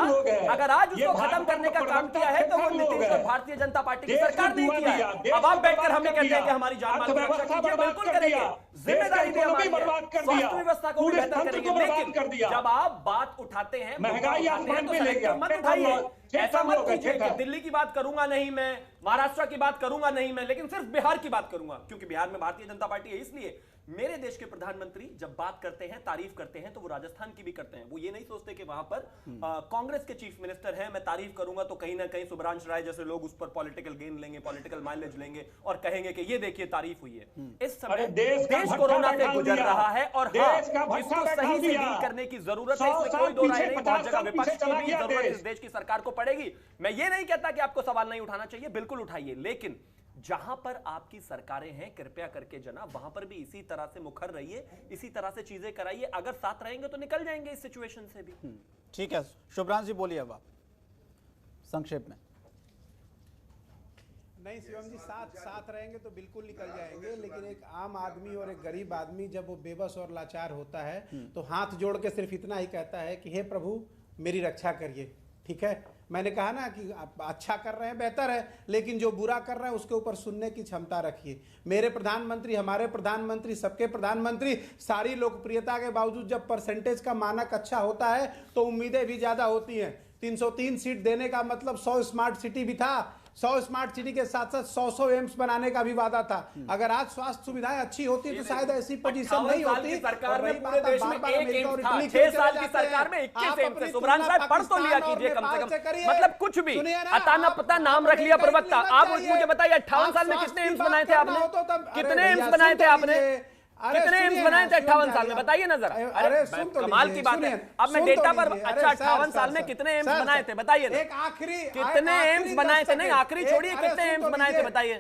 अगर आज उसको खत्म करने का काम किया है तो वो नीतीश और भारतीय जनता पार्टी की सरकार ने किया है। अब आप बैठकर हमें कहते हैं कि हमारी जान माल की रक्षा कीजिए, बिल्कुल करेंगे, जिम्मेदारी भी हमारी है, स्वास्थ्य व्यवस्था को बेहतर करेंगे, लेकिन जब आप बात उठाते हैं, महंगाई आसमान पे ले गया, मत उठाइए, ऐसा मत कीजिए कि दिल्ली की बात करूंगा नहीं मैं, महाराष्ट्र की बात करूंगा नहीं मैं, लेकिन सिर्फ बिहार की बात करूंगा, क्योंकि बिहार में भारतीय जनता पार्टी है। इसलिए मेरे देश के प्रधानमंत्री जब बात करते हैं, तारीफ करते हैं, तो वो राजस्थान की भी करते हैं। वो ये नहीं सोचते कि वहां पर कांग्रेस के चीफ मिनिस्टर हैं, मैं तारीफ करूंगा तो कहीं ना कहीं सुब्रांशु राय जैसे लोग उस पर पॉलिटिकल गेन लेंगे, पॉलिटिकल माइलेज लेंगे और कहेंगे कि ये देखिए तारीफ हुई है। इस समय देश कोरोना से गुजर रहा है और हाँ, इसको सही से डील करने की जरूरत है, इसमें कोई दो राय नहीं। बहुत जगह विपक्ष की भी जरूरत इस देश की सरकार को पड़ेगी। मैं ये नहीं कहता कि आपको सवाल नहीं उठाना चाहिए, बिल्कुल उठाइए, लेकिन जहां पर आपकी सरकारें हैं कृपया करके जनाब वहां पर भी इसी तरह से मुखर रहिए, इसी तरह से चीजें कराइए। अगर साथ रहेंगे तो निकल जाएंगे इस सिचुएशन से भी। ठीक है, शुभ्रांशु जी बोलिए अब आप संक्षेप में। नहीं शिवम जी, साथ रहेंगे तो बिल्कुल निकल जाएंगे, लेकिन एक आम आदमी और एक गरीब आदमी जब वो बेबस और लाचार होता है तो हाथ जोड़ के सिर्फ इतना ही कहता है कि हे प्रभु मेरी रक्षा करिए। ठीक है, मैंने कहा ना कि आप अच्छा कर रहे हैं, बेहतर है, लेकिन जो बुरा कर रहे हैं उसके ऊपर सुनने की क्षमता रखिए। मेरे प्रधानमंत्री, हमारे प्रधानमंत्री, सबके प्रधानमंत्री, सारी लोकप्रियता के बावजूद जब परसेंटेज का मानक अच्छा होता है तो उम्मीदें भी ज्यादा होती हैं। 303 सीट देने का मतलब 100 स्मार्ट सिटी भी था, 100 स्मार्ट सिटी के साथ साथ 100 एम्स बनाने का भी वादा था। अगर आज स्वास्थ्य सुविधाएं अच्छी होती तो शायद ऐसी पोजीशन नहीं होती। सरकार में पूरे देश में एक एम्स था, 6 साल की सरकार में 21 एम्स थे। सुब्रांशु राय पढ़ तो लिया कीजिए कम से कम, मतलब कुछ भी अताना पता नाम रख लिया प्रवक्ता। आप मुझे बताइए 58 साल में कितने एम्स बनाए थे आपने? कितने एम्स बनाए थे आपने? कितने एम्स बनाए थे 58 साल में? बताइए ना जरा। अरे कमाल की बात है। अब मैं डेटा पर, अच्छा 58 साल में कितने एम्स बनाए थे बताइए ना। एक आखिरी कितने एम्स बनाए थे? नहीं आखिरी छोड़िए, कितने एम्स बनाए थे बताइए।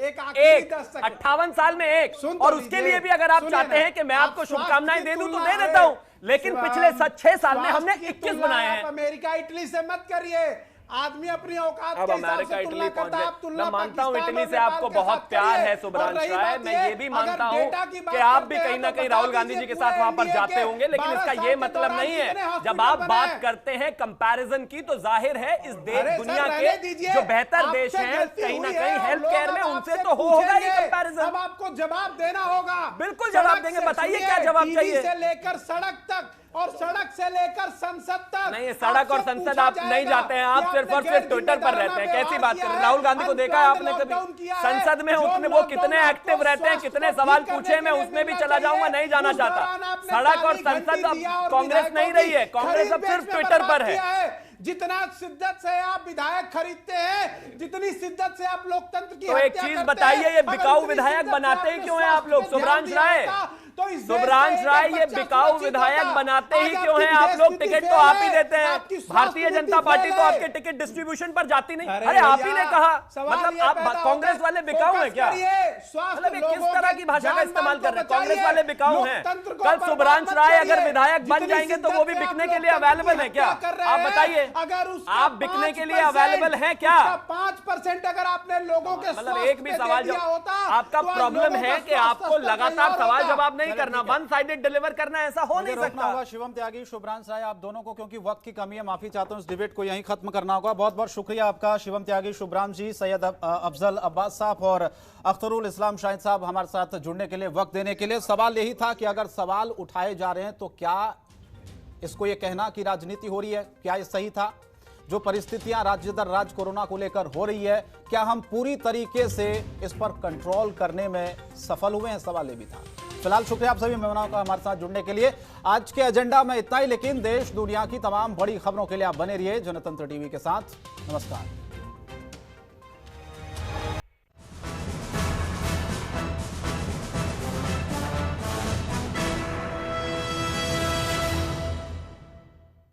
एक 58 साल में एक, और उसके लिए भी अगर आप चाहते हैं कि मैं आपको शुभकामनाएं दे दूं तो दे देता हूं, लेकिन पिछले 6 साल में हमने 21 बनाए हैं। अमेरिका इटली से मत करिए, आदमी अपनी औकात अब के हिसाब अमेरिका से इटली तुलना पहुंच करता है। आप गए। तुलना मैं मानता हूं पाकिस्तान इटली और से नेपाल आपको के बहुत साथ प्यार करिए। है और सुब्रांश रही राय, बात मैं ये भी अगर मानता हूं डेटा की बात कि आप भी करते कहीं हैं ना तो कहीं बता राहुल गांधी दीजिए जी के साथ पूरे वहां पर NDA जाते के होंगे, लेकिन 12 इसका साल ये के मतलब दौरान नहीं कितने है। जब हॉस्पिटल आप बने बात हैं? करते हैं कंपैरिजन की, तो जाहिर है इस अरे सर, दुनिया रहने के दीजिए। जो बेहतर आपसे देश हैं गलती कहीं ना हुई कहीं है और हेल्थ लोग केयर में अब उनसे आपसे तो होगा ही पूछेंगे। कंपैरिजन। अब आपको जवाब देना होगा। बिल्कुल जवाब सड़क देंगे, से बताइए सुनिए, क्या जवाब टीवी चाहिए। से लेकर सड़क तक और सड़क से लेकर संसद तक। नहीं, सड़क और आपसे संसद पूछा आप नहीं जाएगा जाते हैं, आप कि सिर्फ आपने और सिर्फ ट्विटर पर गैर रहते हैं। कैसी जिम्मेदाराना बात कर रहे हैं? व्यवहार राहुल गांधी को किया देखा है है, आपने कभी लॉकडाउन किया है, संसद में? जो उसमें वो लॉकडाउन कितने आपको एक्टिव रहते हैं, स्वास्थ्य कितने को सवाल ठीक पूछे, करने मैं के लिए उसमें भी मिलना चला जाऊंगा, चाहिए। नहीं जाना उस दौरान चाहता। आपने सड़क और 40 संसद घंटी अब दिया और कांग्रेस विधायकों नहीं रही है, की कांग्रेस अब खरीद सिर्फ बेच में ट्विटर पर बर्बाद है। किया है। जितना शिद्दत से आप विधायक खरीदते हैं, जितनी शिद्दत से आप लोकतंत्र की तो एक हत्या चीज करते बताइए, हैं, ये अगर बिकाऊ उतनी विधायक शिद्दत से बनाते ही आपने क्यों हैं आप स्वास्थ्य लोग? पे ध्यान सुब्रांश दिया राय, होता, तो इस देश सुब्रांश का राय, एक ये बच्चा बिकाऊ सुरक्षित विधायक होता। बनाते ही आज क्यों आपकी हैं आप लोग? विदेश टिकट नीति तो आप ही फेल देते है, हैं। आपकी स्वास्थ्य भारतीय नीति जनता पार्टी फेल तो है। आपके टिकट डिस्ट्रीब्यूशन पर जाती नहीं। अरे अरे आप ही भैया, ने कहा, सवाल मतलब ये आप पैदा कांग्रेस होता वाले है, बिकाऊ हैं फोकस क्या? करिए, स्वास्थ्य मतलब ये किस लोगों तरह के की भाषा का जान इस्तेमाल माल कर रहे हैं? को कांग्रेस बचाइए, वाले बिकाऊ हैं। लोकतंत्र को कल बर्बाद सुब्रांश मत राय अगर करिए। विधायक बन जितनी जाएंगे तो वो भी शिद्दत से बिकने आप के लिए लोकतंत्र अवेलेबल की है क्या? हत्या कर रहे आप हैं, बताइए, अगर उसका आप बिकने के लिए 5% अवेलेबल हैं क्या? 5% अगर आपने लोगों के मतलब स्वास्थ्य एक भी पे दे सवाल दिया होता, आपका तो आज प्रॉब्लम लोगों है का कि स्वास्थ्य आपको स्तर लगातार कहीं और सवाल होता। जवाब नहीं चलिए, करना, ठीक है। वन साइडेड डिलीवर करना, ऐसा हो नहीं मुझे रोकना सकता। होगा शिवम त्यागी, शुभ्रांश राय, आप दोनों को, क्योंकि वक्त की कमी है। माफी चाहता हूं, इस डिबेट को यहीं खत्म करना होगा। बहुत बहुत शुक्रिया आपका शिवम त्यागी, शुभ्रांश जी, सैयद अफजल अब्बास साहब और अख्तरुल इस्लाम शाहिद साहब हमारे साथ जुड़ने के लिए, वक्त देने के लिए। सवाल यही था कि अगर सवाल उठाए जा रहे हैं तो क्या इसको ये कहना कि राजनीति हो रही है, क्या ये सही था? जो परिस्थितियां राज्य दर राज्य कोरोना को लेकर हो रही है, क्या हम पूरी तरीके से इस पर कंट्रोल करने में सफल हुए हैं? सवाल ये भी था। फिलहाल शुक्रिया आप सभी मेहमानों का हमारे साथ जुड़ने के लिए। आज के एजेंडा में इतना ही, लेकिन देश दुनिया की तमाम बड़ी खबरों के लिए आप बने रहिए जनतंत्र टीवी के साथ। नमस्कार।